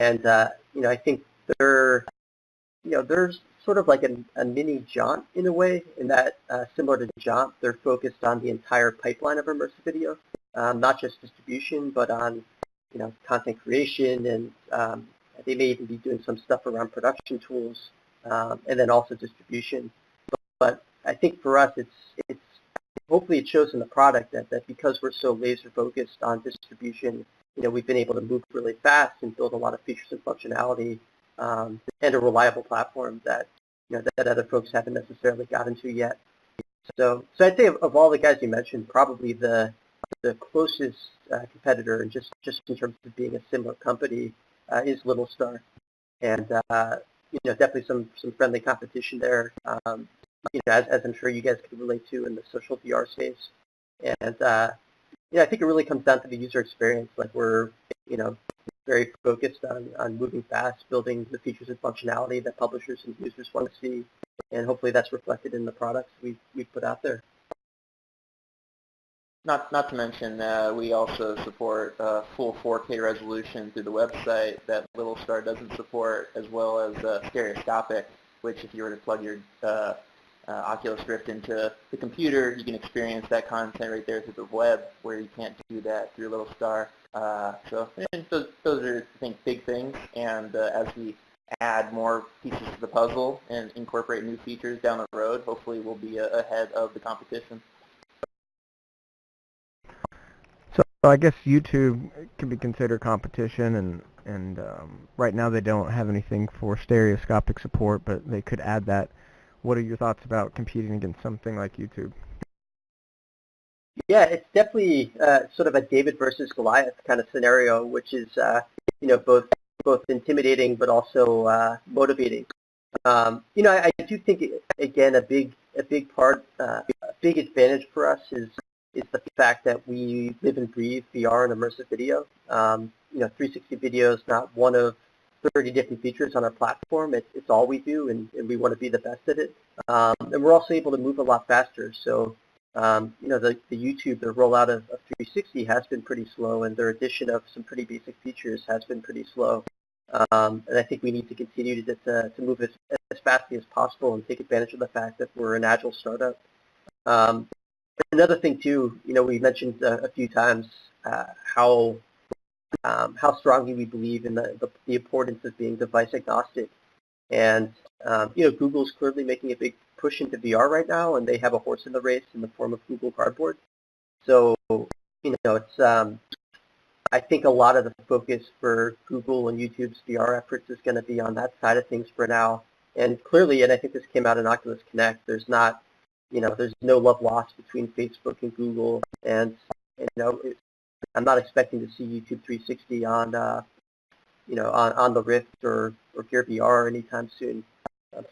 and I think they're sort of like a mini Jaunt in a way, in that similar to Jaunt, they're focused on the entire pipeline of immersive video, not just distribution, but on content creation, and they may even be doing some stuff around production tools, and then also distribution. But I think for us, it's hopefully it shows in the product that because we're so laser focused on distribution, we've been able to move really fast and build a lot of features and functionality, and a reliable platform that that other folks haven't necessarily gotten to yet. So I'd say of all the guys you mentioned, probably the closest competitor, and just in terms of being a similar company, is Little Star, and definitely some friendly competition there. As I'm sure you guys can relate to in the social VR space, and I think it really comes down to the user experience. Like, we're very focused on moving fast, building the features and functionality that publishers and users want to see, and hopefully that's reflected in the products we put out there. Not to mention, we also support full 4K resolution through the website that Little Star doesn't support, as well as stereoscopic, which if you were to plug your Oculus Rift into the computer, you can experience that content right there through the web, where you can't do that through Little Star. So those are, I think, big things. And as we add more pieces to the puzzle and incorporate new features down the road, hopefully we'll be ahead of the competition. So I guess YouTube can be considered competition, and right now they don't have anything for stereoscopic support, but they could add that. What are your thoughts about competing against something like YouTube? Yeah, it's definitely sort of a David versus Goliath kind of scenario, which is both intimidating but also motivating. I do think again a big part, a big advantage for us is the fact that we live and breathe VR and immersive video. 360 video is not one of 30 different features on our platform. It's all we do, and we want to be the best at it. And we're also able to move a lot faster. So, the YouTube, the rollout of 360 has been pretty slow, and their addition of some pretty basic features has been pretty slow. And I think we need to continue to move as fastly as possible and take advantage of the fact that we're an agile startup. Another thing too, we mentioned a few times how strongly we believe in the importance of being device agnostic. And, Google's clearly making a big push into VR right now, and they have a horse in the race in the form of Google Cardboard. So, it's, I think a lot of the focus for Google and YouTube's VR efforts is going to be on that side of things for now. And clearly, and I think this came out in Oculus Connect, there's no love lost between Facebook and Google. And, I'm not expecting to see YouTube 360 on the Rift or Gear VR anytime soon.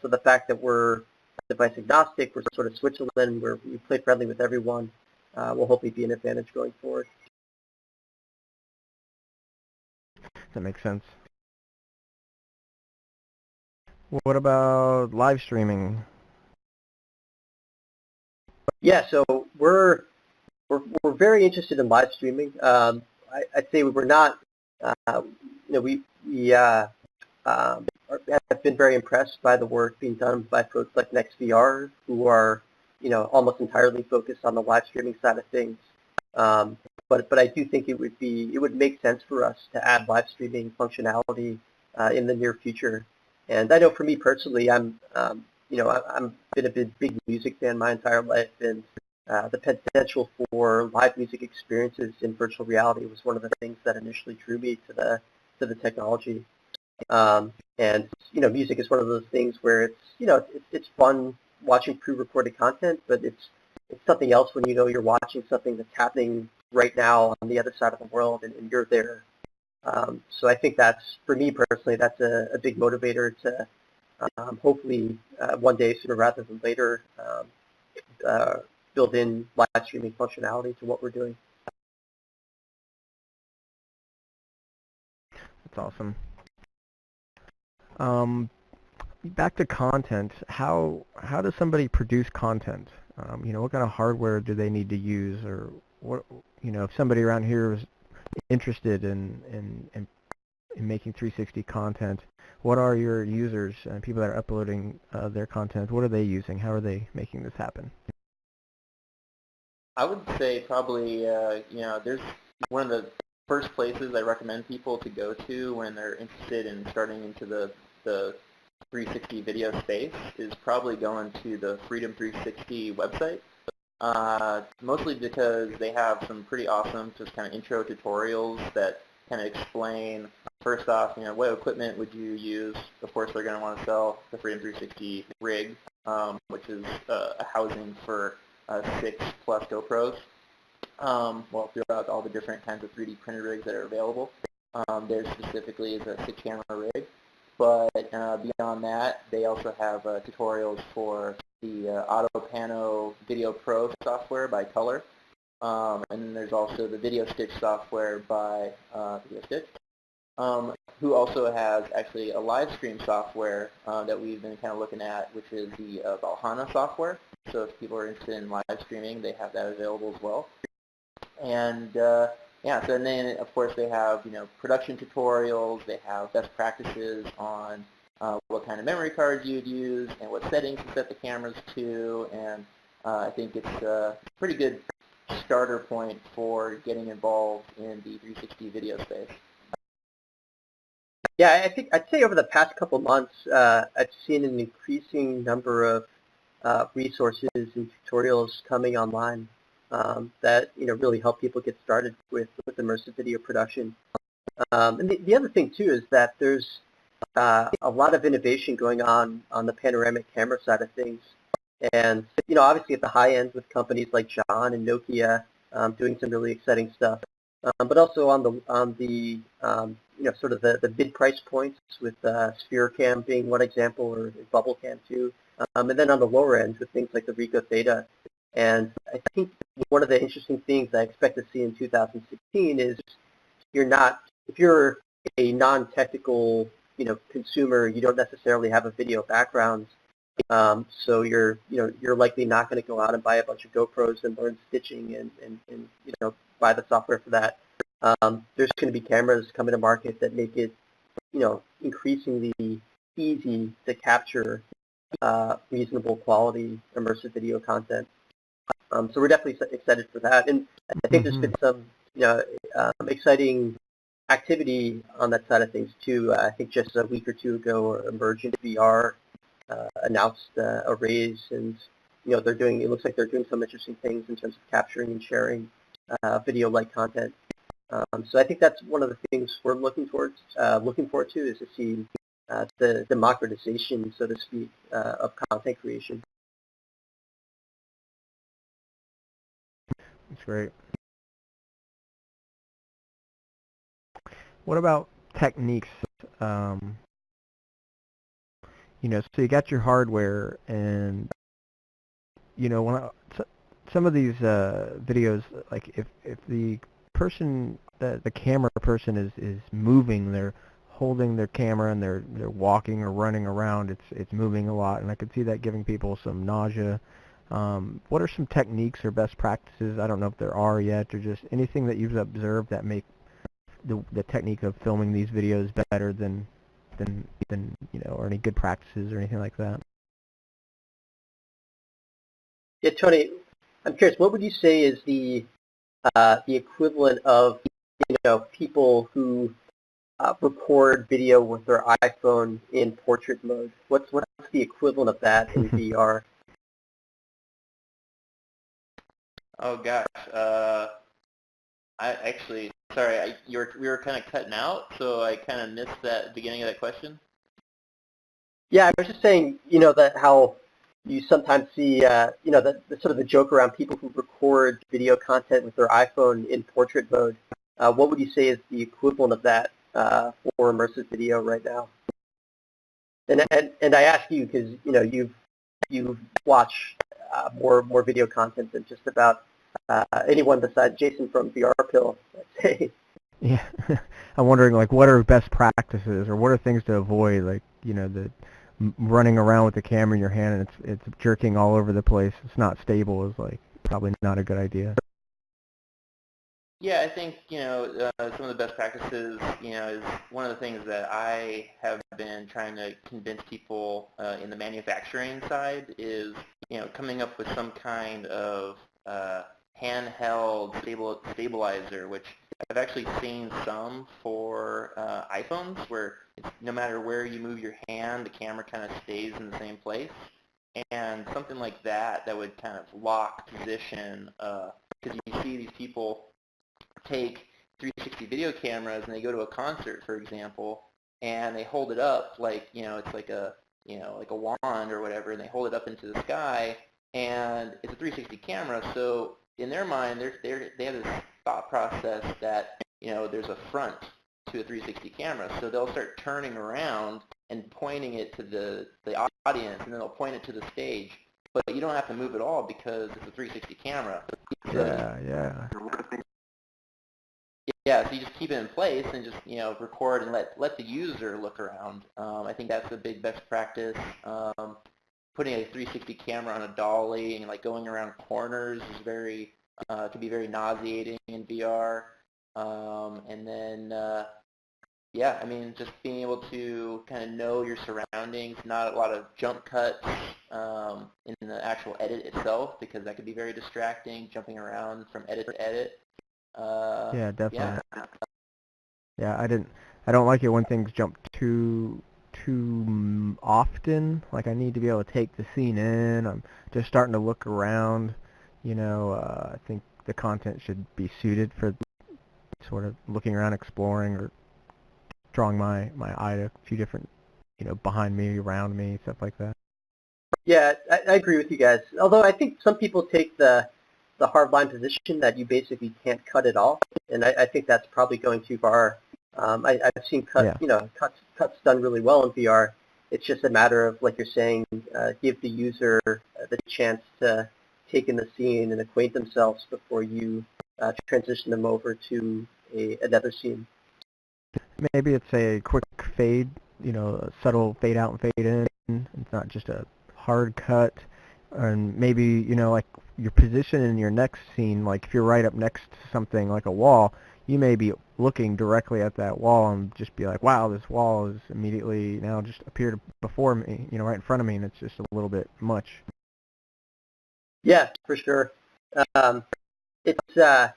So the fact that we're device agnostic, we're sort of Switzerland, we play friendly with everyone, will hopefully be an advantage going forward. That makes sense. What about live streaming? Yeah, so we're very interested in live streaming. I'd say we're not, we have been very impressed by the work being done by folks like NextVR, who are, almost entirely focused on the live streaming side of things. But I do think it would make sense for us to add live streaming functionality in the near future. And I know for me personally, I'm been a big music fan my entire life, and the potential for live music experiences in virtual reality was one of the things that initially drew me to the technology. And music is one of those things where it's fun watching pre-recorded content, but it's something else when you're watching something that's happening right now on the other side of the world, and you're there. So I think that's, for me personally, that's a big motivator to hopefully one day, sooner rather than later, build in live streaming functionality to what we're doing. That's awesome. Back to content. How does somebody produce content? What kind of hardware do they need to use, or what? If somebody around here is interested in making 360 content, what are your users and people that are uploading their content? What are they using? How are they making this happen? I would say probably, there's one of the first places I recommend people to go to when they're interested in starting into the 360 video space is probably going to the Freedom 360 website. Mostly because they have some pretty awesome just kind of intro tutorials that kind of explain, first off, what equipment would you use. Of course, they're going to want to sell the Freedom 360 rig, which is a housing for 6+ GoPros. Throughout all the different kinds of 3D printer rigs that are available. There specifically is a 6-camera rig. But beyond that, they also have tutorials for the AutoPano Video Pro software by Color. And then there's also the Video Stitch software by Video Stitch, who also has actually a live stream software that we've been kind of looking at, which is the Valhana software. So if people are interested in live streaming, they have that available as well. And so and then of course they have production tutorials, they have best practices on what kind of memory cards you'd use, and what settings to set the cameras to, and I think it's a pretty good starter point for getting involved in the 360 video space. Yeah, I think I'd say over the past couple months, I've seen an increasing number of resources and tutorials coming online that really help people get started with immersive video production. And the other thing too is that there's a lot of innovation going on the panoramic camera side of things, and obviously at the high end with companies like John and Nokia doing some really exciting stuff, but also on the sort of the mid price points with Sphere Cam being one example, or Bubble Cam too, and then on the lower end with things like the Ricoh Theta. And I think one of the interesting things I expect to see in 2016 is if you're a non-technical consumer, you don't necessarily have a video background, so you're likely not going to go out and buy a bunch of GoPros and learn stitching and buy the software for that. There's going to be cameras coming to market that make it increasingly easy to capture reasonable quality immersive video content. So we're definitely excited for that, and I think there's been some exciting activity on that side of things too. I think just a week or two ago, Emergent VR announced a raise, and it looks like they're doing some interesting things in terms of capturing and sharing video-like content. So I think that's one of the things we're looking forward to, is to see the democratization, so to speak, of content creation. That's great. What about techniques? So you got your hardware, and some of these videos, like if the person, the camera person is moving, they're holding their camera and they're walking or running around, it's moving a lot, and I could see that giving people some nausea. What are some techniques or best practices? I don't know if there are yet, or just anything that you've observed that make the technique of filming these videos better than or any good practices or anything like that? Yeah, Tony, I'm curious, what would you say is the equivalent of people who record video with their iPhone in portrait mode? What's the equivalent of that in VR? Oh gosh, I actually, sorry, we were kind of cutting out, so I kind of missed that beginning of that question. Yeah, I was just saying, that how you sometimes see, the sort of the joke around people who record video content with their iPhone in portrait mode. What would you say is the equivalent of that for immersive video right now? And I ask you because you've watched more video content than just about anyone besides Jason from VR Pill, I'd say. Yeah, I'm wondering, like, what are best practices, or what are things to avoid, like, the running around with the camera in your hand and it's jerking all over the place, it's not stable, is like probably not a good idea. Yeah, I think, some of the best practices, is one of the things that I have been trying to convince people in the manufacturing side is, coming up with some kind of handheld stabilizer, which I've actually seen some for iPhones, where no matter where you move your hand, the camera kind of stays in the same place. And something like that would kind of lock position, because you see these people take 360 video cameras and they go to a concert, for example, and they hold it up like, it's like a wand or whatever, and they hold it up into the sky, and it's a 360 camera, so in their mind, they have this thought process that, there's a front to a 360 camera, so they'll start turning around and pointing it to the audience, and then they'll point it to the stage, but you don't have to move at all because it's a 360 camera. Yeah. Yeah, so you just keep it in place and just, record and let the user look around. I think that's a big best practice. Putting a 360 camera on a dolly and like going around corners is can be very nauseating in VR. And then, yeah, I mean, just being able to kind of know your surroundings, not a lot of jump cuts in the actual edit itself, because that could be very distracting, jumping around from edit to edit. Yeah, definitely. Yeah. Yeah, I don't like it when things jump too often. Like I need to be able to take the scene in. I'm just starting to look around. I think the content should be suited for sort of looking around, exploring, or drawing my eye to a few different, behind me, around me, stuff like that. Yeah, I agree with you guys. Although I think some people take the hardline position that you basically can't cut at all, and I think that's probably going too far. I've seen cuts done really well in VR. It's just a matter of, like you're saying, give the user the chance to take in the scene and acquaint themselves before you transition them over to another scene. Maybe it's a quick fade, a subtle fade out and fade in. It's not just a hard cut. And maybe, like your position in your next scene, like if you're right up next to something like a wall, you may be looking directly at that wall and just be like, wow, this wall is immediately now just appeared before me, right in front of me, and it's just a little bit much. Yeah, for sure. It's the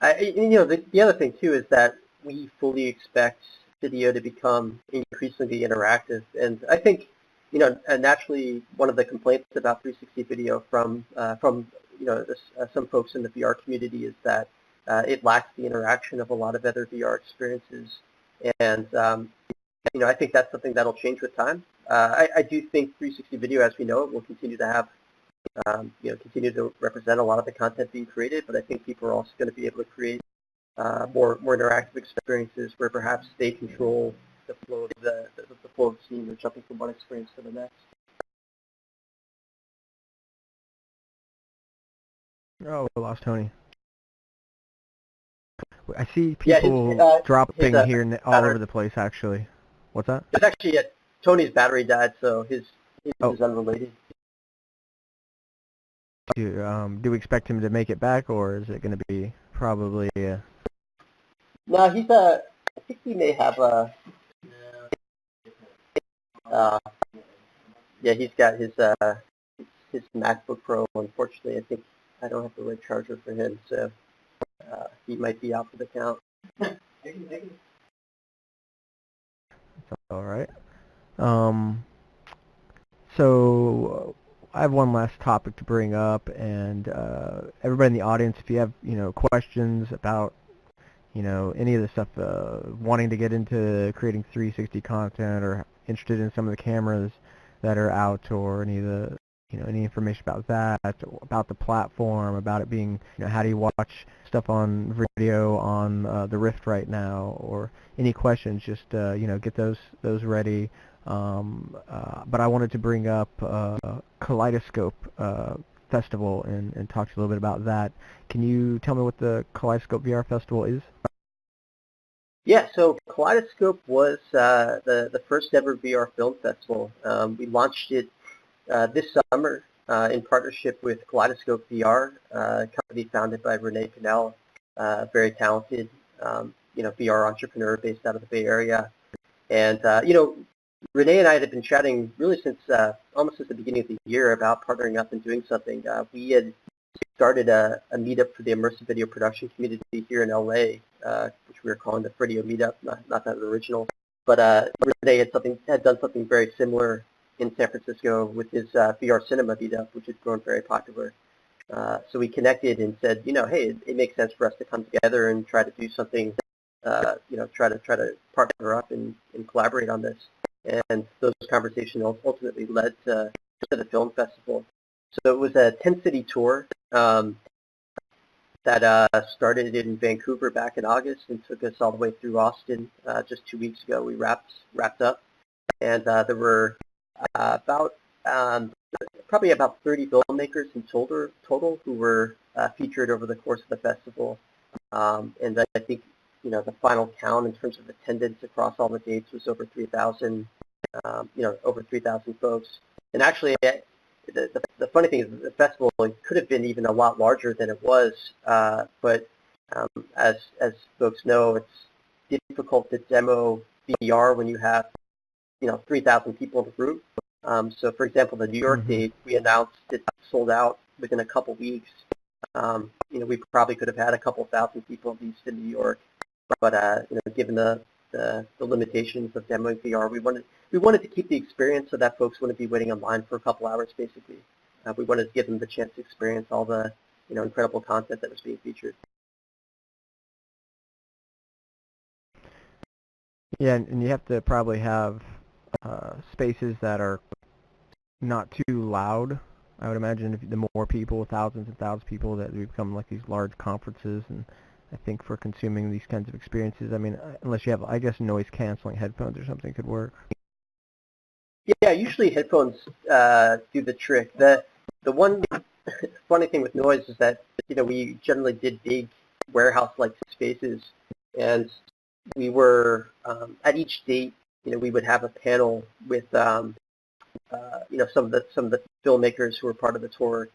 other thing too is that we fully expect video to become increasingly interactive, and I think naturally one of the complaints about 360 video from some folks in the VR community is that it lacks the interaction of a lot of other VR experiences, and I think that's something that'll change with time. I do think 360 video, as we know it, will continue to have continue to represent a lot of the content being created, but I think people are also going to be able to create more interactive experiences where perhaps they control the flow of the flow of the scene, or jumping from one experience to the next. Oh, we lost Tony. I see people dropping here all over the place, actually. What's that? It's actually Tony's battery died, so his is unrelated. Do we expect him to make it back, or is it going to be probably? No, he's I think he may have a. He's got his MacBook Pro. Unfortunately, I think I don't have the right charger for him, so he might be out for the count. That's all right. So I have one last topic to bring up, and everybody in the audience, if you have questions about any of the stuff, wanting to get into creating 360 content, or interested in some of the cameras that are out, or any of the any information about that, about the platform, about it being, how do you watch stuff on VRideo on the Rift right now, or any questions, just get those ready. But I wanted to bring up Kaleidoscope Festival and talk to you a little bit about that. Can you tell me what the Kaleidoscope VR Festival is? Yeah, so Kaleidoscope was the first ever VR film festival. We launched it this summer in partnership with Kaleidoscope VR, a company founded by Renee Pinnell, very talented VR entrepreneur based out of the Bay Area. And Renee and I had been chatting really since almost since the beginning of the year about partnering up and doing something. We had started a meetup for the immersive video production community here in LA, which we were calling the VRideo meetup, not that original. But Renee had done something very similar in San Francisco with his VR cinema meetup, which has grown very popular. So we connected and said, hey, it makes sense for us to come together and try to do something, try to partner up and collaborate on this. And those conversations ultimately led to the film festival. So it was a 10-city tour that started in Vancouver back in August and took us all the way through Austin. Just 2 weeks ago, we wrapped up, and there were probably about 30 filmmakers in total who were featured over the course of the festival. And I think the final count in terms of attendance across all the dates was over 3,000. Over 3,000 folks. And actually, the funny thing is the festival could have been even a lot larger than it was. But as folks know, difficult to demo VR when you have 3,000 people in the room. So, for example, the New York date, we announced it sold out within a couple weeks. We probably could have had a couple thousand people at least in New York, but given the limitations of demoing VR, we wanted to keep the experience so that folks wouldn't be waiting online for a couple hours. Basically, we wanted to give them the chance to experience all the incredible content that was being featured. Yeah, and you have to probably have spaces that are not too loud. I would imagine if the more people, thousands and thousands of people, that we become like these large conferences. And I think for consuming these kinds of experiences, I mean, unless you have, I guess, noise-canceling headphones or something could work. Yeah, usually headphones do the trick. The one funny thing with noise is that we generally did big warehouse-like spaces, and we were at each date. We would have a panel with some of the filmmakers who were part of the tour,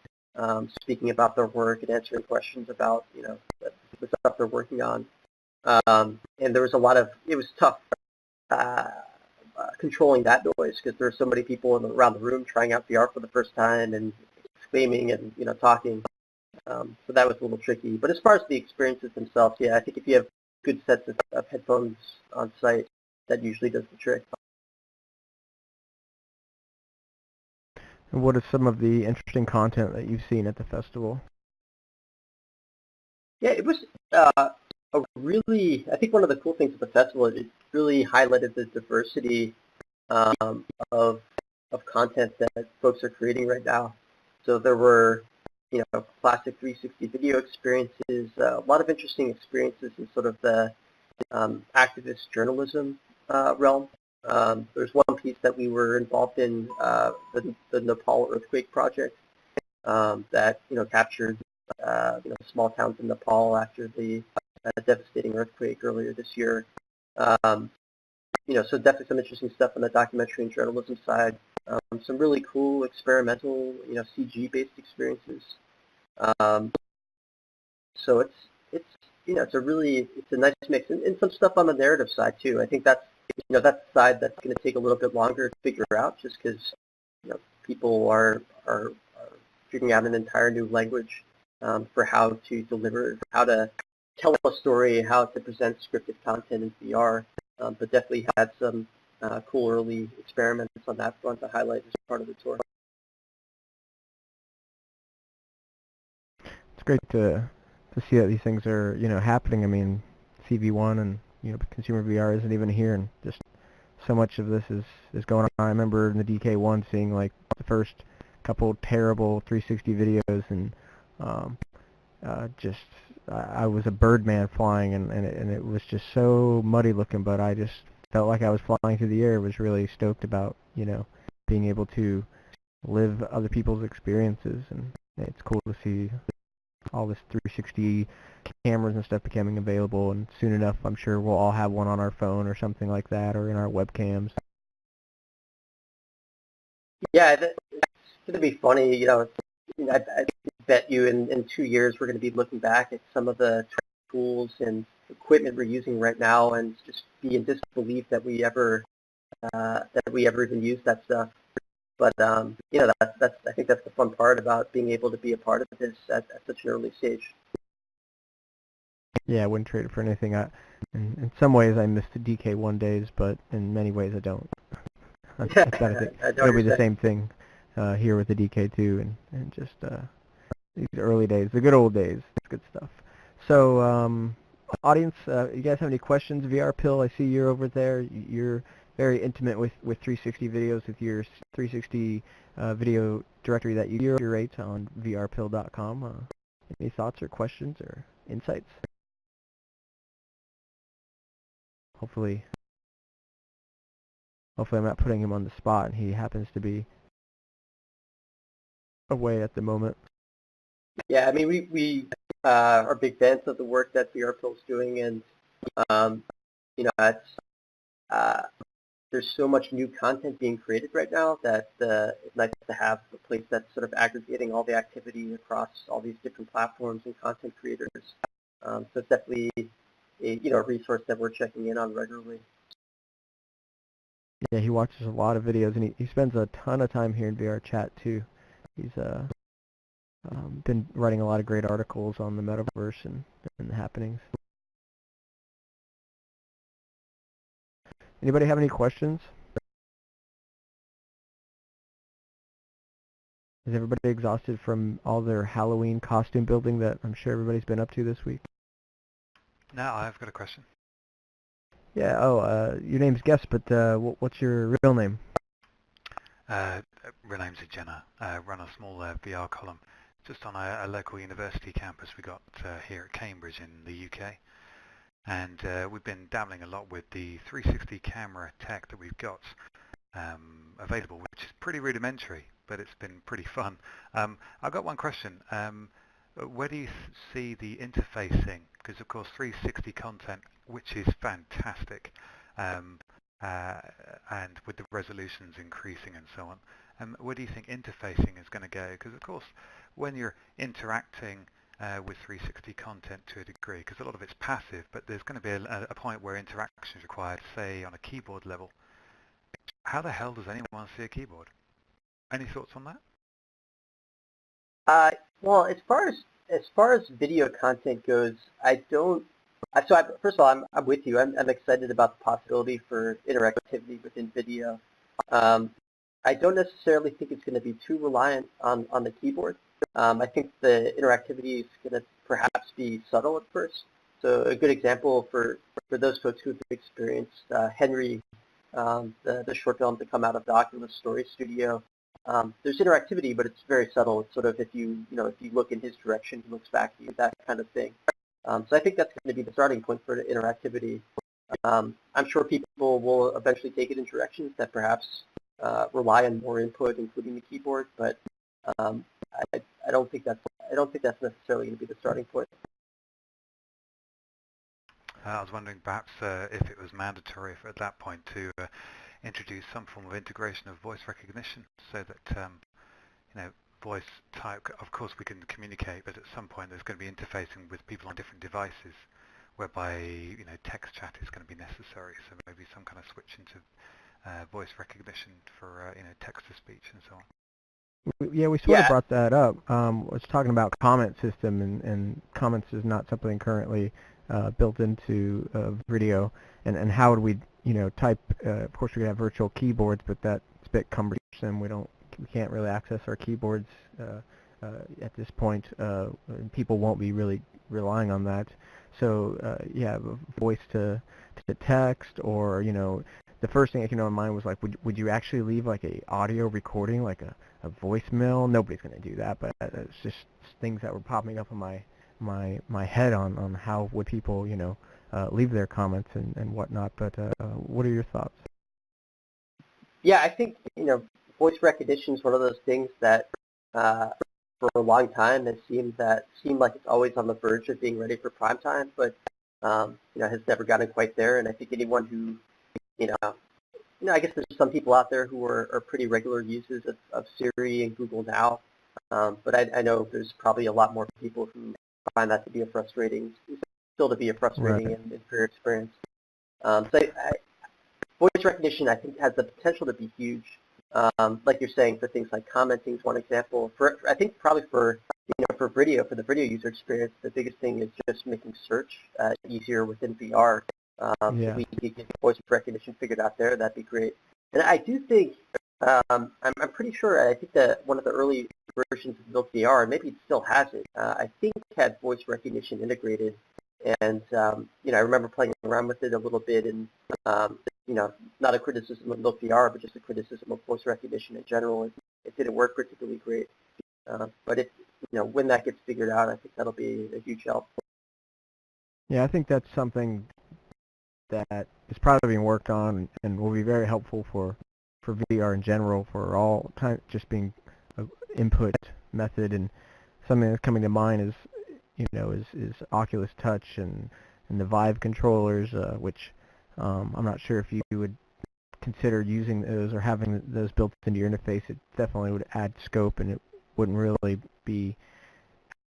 speaking about their work and answering questions about the stuff they're working on. And there was it was tough controlling that noise because there were so many people around the room trying out VR for the first time and exclaiming and talking. So that was a little tricky. But as far as the experiences themselves, yeah, I think if you have good sets of headphones on site, that usually does the trick. And what is some of the interesting content that you've seen at the festival? Yeah, it was I think one of the cool things at the festival is it really highlighted the diversity of content that folks are creating right now. So there were, classic 360 video experiences, a lot of interesting experiences in sort of the activist journalism realm. There's one piece that we were involved in, the Nepal earthquake project, that captured small towns in Nepal after the devastating earthquake earlier this year. So definitely some interesting stuff on the documentary and journalism side. Some really cool experimental, CG-based experiences. So it's a nice mix, and some stuff on the narrative side too. I think that's that's the side that's going to take a little bit longer to figure out, just because people are figuring out an entire new language for how to deliver, how to tell a story, how to present scripted content in VR. But definitely had some cool early experiments on that front to highlight as part of the tour. It's great to see that these things are happening. I mean, CV1 and consumer VR isn't even here, and just so much of this is going on. I remember in the DK1 seeing like the first couple terrible 360 videos, and I was a Birdman flying, and it was just so muddy looking, but I just felt like I was flying through the air. Was really stoked about being able to live other people's experiences, and it's cool to see all this 360 cameras and stuff becoming available, and soon enough I'm sure we'll all have one on our phone or something like that, or in our webcams. Yeah, it's going to be funny. I bet you in 2 years we're going to be looking back at some of the tools and equipment we're using right now and just be in disbelief that we ever even used that stuff. But that's I think that's the fun part about being able to be a part of this at such an early stage. Yeah, I wouldn't trade it for anything. In some ways I miss the DK1 days, but in many ways I don't. I think it'll be the same thing here with the DK2 and just these early days, the good old days. It's good stuff. So, audience, you guys have any questions? VR Pill, I see you're over there. You're very intimate with 360 videos, with your 360 video directory that you curate on vrpill.com. Any thoughts or questions or insights? Hopefully I'm not putting him on the spot and he happens to be away at the moment. Yeah, I mean, we are big fans of the work that VR Pill's doing, and it's there's so much new content being created right now that it's nice to have a place that's sort of aggregating all the activity across all these different platforms and content creators. So it's definitely a resource that we're checking in on regularly. Yeah, he watches a lot of videos, and he spends a ton of time here in VR chat too. He's been writing a lot of great articles on the metaverse and the happenings. Anybody have any questions? Is everybody exhausted from all their Halloween costume building that I'm sure everybody's been up to this week? No, I've got a question. Yeah, your name's Guess, but what's your real name? Real name's Jenna. Run a small VR column just on a local university campus we got here at Cambridge in the UK. And we've been dabbling a lot with the 360 camera tech that we've got available, which is pretty rudimentary, but it's been pretty fun. I've got one question. Where do you see the interfacing? Because of course 360 content, which is fantastic, and with the resolutions increasing and so on, where do you think interfacing is going to go? Because of course when you're interacting with 360 content to a degree, because a lot of it's passive, but there's going to be a point where interaction is required, say on a keyboard level. How the hell does anyone see a keyboard? Any thoughts on that? Well, as far as video content goes, first of all, I'm with you. I'm excited about the possibility for interactivity within video. I don't necessarily think it's going to be too reliant on the keyboard. I think the interactivity is going to perhaps be subtle at first. So a good example for those folks who've experienced Henry, the short film to come out of the Oculus Story Studio. There's interactivity, but it's very subtle. It's sort of if you look in his direction, he looks back to you, that kind of thing. So I think that's going to be the starting point for interactivity. I'm sure people will eventually take it in directions that perhaps rely on more input, including the keyboard, but I don't think that's necessarily going to be the starting point. I was wondering perhaps if it was mandatory at that point to introduce some form of integration of voice recognition, so that voice type. Of course, we can communicate, but at some point there's going to be interfacing with people on different devices, whereby text chat is going to be necessary. So maybe some kind of switch into voice recognition for text to speech and so on. Yeah, we sort of brought that up. I was talking about comment system, and comments is not something currently built into VRideo, and how would we type? Of course, we could have virtual keyboards, but that's a bit cumbersome. We can't really access our keyboards at this point, and people won't be really relying on that. So voice to text, or the first thing that came to my mind was like, would you actually leave like a audio recording, like a voicemail? Nobody's going to do that, but it's just things that were popping up in my head on how would people leave their comments and whatnot. But what are your thoughts? Yeah, I think voice recognition is one of those things that for a long time has seemed like it's always on the verge of being ready for prime time, but has never gotten quite there. And I think anyone who I guess there's some people out there who are pretty regular users of Siri and Google Now, but I know there's probably a lot more people who find that to be a frustrating Right. and inferior experience. Voice recognition, I think, has the potential to be huge. Like you're saying, for things like commenting is one example. I think probably for the video user experience, the biggest thing is just making search easier within VR. If we could get voice recognition figured out there, that'd be great. And I do think, I'm pretty sure, I think that one of the early versions of Milk VR, and maybe it still has it, I think had voice recognition integrated. And, I remember playing around with it a little bit, and, not a criticism of Milk VR, but just a criticism of voice recognition in general. It didn't work particularly great. But when that gets figured out, I think that'll be a huge help. Yeah, I think that's something that is probably being worked on and will be very helpful for VR in general, for all time, just being an input method. And something that's coming to mind is is Oculus Touch and the Vive controllers, which I'm not sure if you would consider using those or having those built into your interface. It definitely would add scope, and it wouldn't really be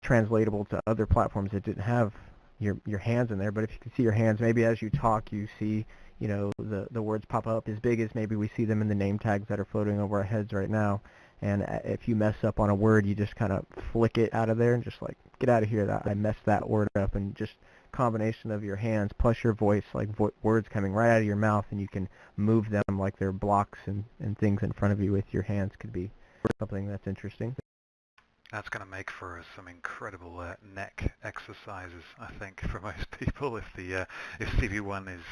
translatable to other platforms that didn't have your hands in there. But if you can see your hands, maybe as you talk, you see, you know, the words pop up as big as maybe we see them in the name tags that are floating over our heads right now. And if you mess up on a word, you just kind of flick it out of there and just like, get out of here, that I messed that word up. And just combination of your hands plus your voice, like words coming right out of your mouth, and you can move them like they're blocks and things in front of you with your hands, could be something that's interesting. That's going to make for some incredible neck exercises, I think, for most people. If CV1 is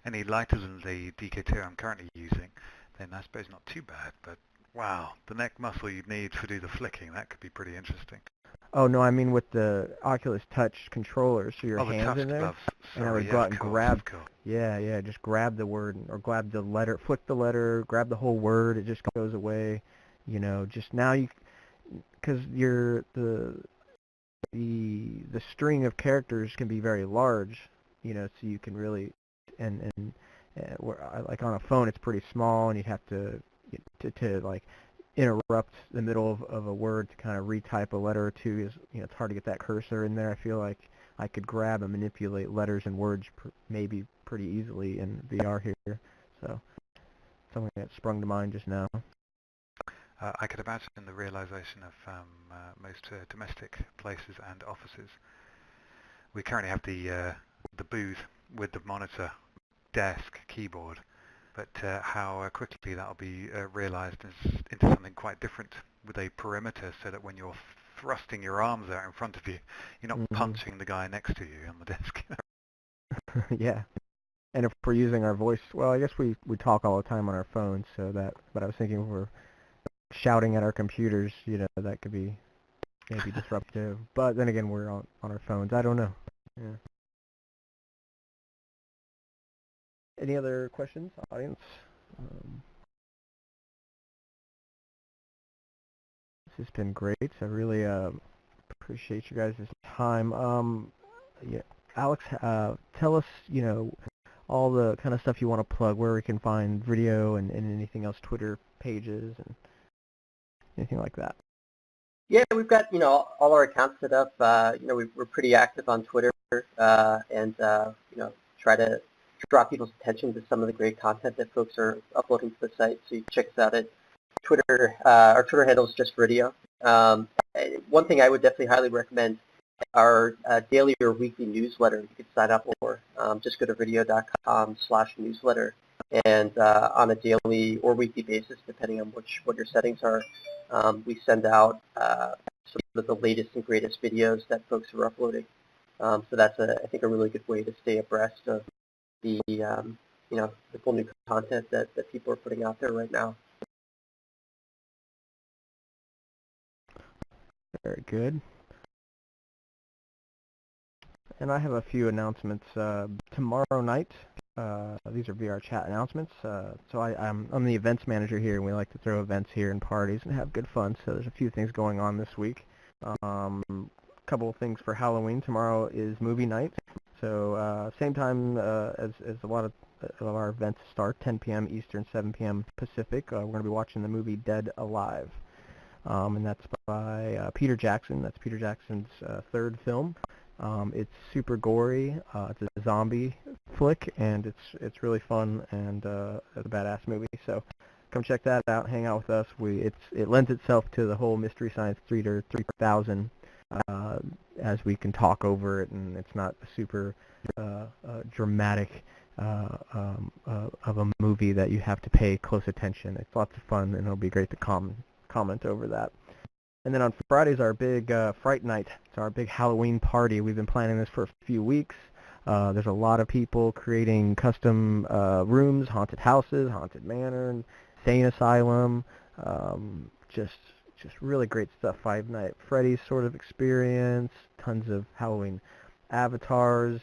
any lighter than the DK2 I'm currently using, then I suppose not too bad. But wow, the neck muscle you need to do the flicking, that could be pretty interesting. Oh no, I mean with the Oculus Touch controller, so your hands in there, gloves. Sorry, and I would go out and grab. Yeah, just grab the word or grab the letter, flick the letter, grab the whole word. It just goes away. You know, just now because the string of characters can be very large. You know, so you can really like on a phone it's pretty small, and you'd have to like interrupt the middle of a word to kind of retype a letter or two. Is, you know, it's hard to get that cursor in there. I feel like I could grab and manipulate letters and words maybe pretty easily in VR here. So something that sprung to mind just now. I could imagine the realization of most domestic places and offices. We currently have the booth with the monitor, desk, keyboard, but how quickly that'll be realized into something quite different with a perimeter, so that when you're thrusting your arms out in front of you, you're not punching the guy next to you on the desk. Yeah. And if we're using our voice, well, I guess we talk all the time on our phones, so that, but I was thinking if we're shouting at our computers, you know, that could be maybe disruptive. But then again, we're on our phones. I don't know. Yeah. Any other questions, audience? This has been great. I really appreciate you guys' time. Yeah, Alex, tell us, you know, all the kind of stuff you want to plug, where we can find VRideo and anything else, Twitter pages and anything like that. Yeah, we've got, you know, all our accounts set up. You know, we're pretty active on Twitter, and you know, try to draw people's attention to some of the great content that folks are uploading to the site. So you can check us out at Twitter. Our Twitter handle is just VRideo. One thing I would definitely highly recommend, our daily or weekly newsletter you can sign up for. Just go to vrideo.com/newsletter, and on a daily or weekly basis, depending on what your settings are, we send out sort of the latest and greatest videos that folks are uploading. So that's I think a really good way to stay abreast of the you know, the cool new content that people are putting out there right now. Very good. And I have a few announcements. Tomorrow night, these are VR chat announcements. So I'm the events manager here, and we like to throw events here and parties and have good fun. So there's a few things going on this week. Couple of things for Halloween. Tomorrow is movie night. So same time as a lot of our events start, 10 p.m. Eastern, 7 p.m. Pacific. We're going to be watching the movie Dead Alive. And that's by Peter Jackson. That's Peter Jackson's third film. It's super gory. It's a zombie flick, and it's really fun and it's a badass movie. So come check that out. Hang out with us. It lends itself to the whole Mystery Science Theater 3000, as we can talk over it, and it's not super dramatic of a movie that you have to pay close attention. It's lots of fun, and it'll be great to comment over that. And then on Friday's our big Fright Night. It's our big Halloween party. We've been planning this for a few weeks. There's a lot of people creating custom rooms, haunted houses, haunted manor, insane asylum. Just really great stuff. Five Night Freddy's sort of experience. Tons of Halloween avatars.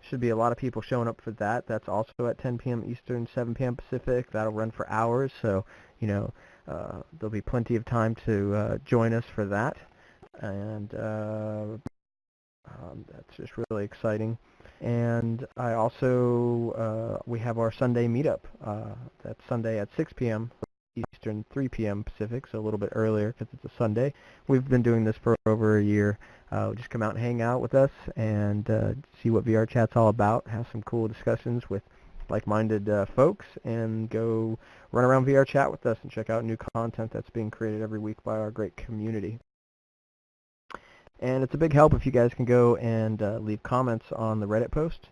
Should be a lot of people showing up for that. That's also at 10 p.m. Eastern, 7 p.m. Pacific. That'll run for hours. So, you know, there'll be plenty of time to join us for that, and that's just really exciting. And I also, we have our Sunday meetup. That's Sunday at 6 p.m. Eastern, 3 p.m. Pacific, so a little bit earlier because it's a Sunday. We've been doing this for over a year. just come out and hang out with us and see what VR Chat's all about, have some cool discussions with like-minded folks, and go run around VR Chat with us and check out new content that's being created every week by our great community. And it's a big help if you guys can go and leave comments on the Reddit post.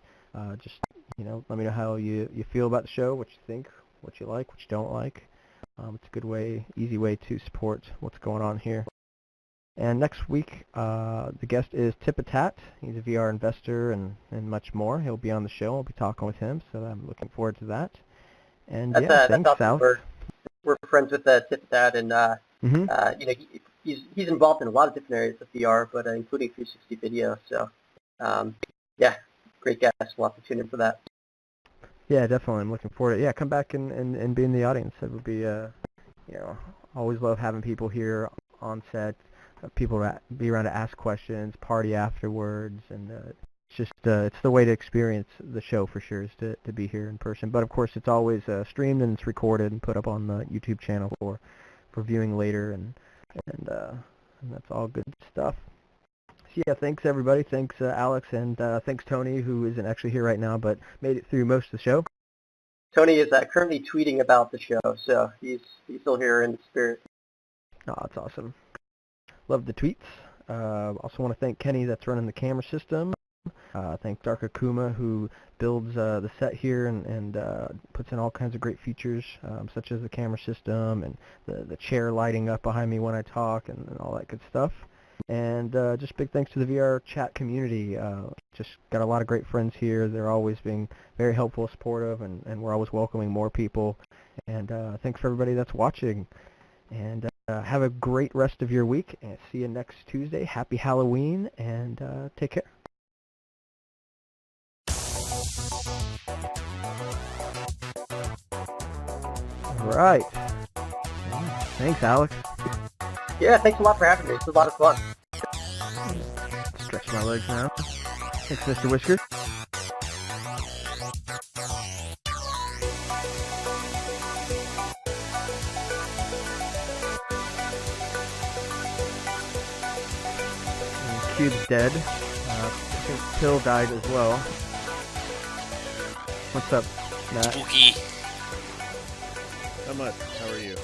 Just, let me know how you feel about the show, what you think, what you like, what you don't like. It's a good way, easy way to support what's going on here. And next week, the guest is Tipatat. He's a VR investor and much more. He'll be on the show. I'll be talking with him, so I'm looking forward to that. And thanks, awesome. Sal. We're friends with Tipatat, and he's involved in a lot of different areas of VR, but including 360 video. So, great guest. We'll have to tune in for that. Yeah, definitely. I'm looking forward to it. Yeah, come back and be in the audience. It would be, always love having people here on set, people to be around to ask questions, party afterwards, and it's just, it's the way to experience the show for sure, is to be here in person. But of course, it's always streamed and it's recorded and put up on the YouTube channel for viewing later, and that's all good stuff. So yeah, thanks everybody. Thanks Alex, and thanks Tony, who isn't actually here right now, but made it through most of the show. Tony is currently tweeting about the show, so he's still here in the spirit. Oh, that's awesome. Love the tweets. Also want to thank Kenny, that's running the camera system. Thank Dark Akuma, who builds the set here and puts in all kinds of great features, such as the camera system and the chair lighting up behind me when I talk and all that good stuff. And just big thanks to the VR Chat community. Just got a lot of great friends here. They're always being very helpful, supportive, and we're always welcoming more people. And thanks for everybody that's watching. And have a great rest of your week, and see you next Tuesday. Happy Halloween, and take care. All right. Thanks, Alex. Yeah, thanks a lot for having me. It's a lot of fun. Stretch my legs now. Thanks, Mr. Whiskers. And Cube's dead. I think Pill died as well. What's up, Matt? Spooky. How much? How are you?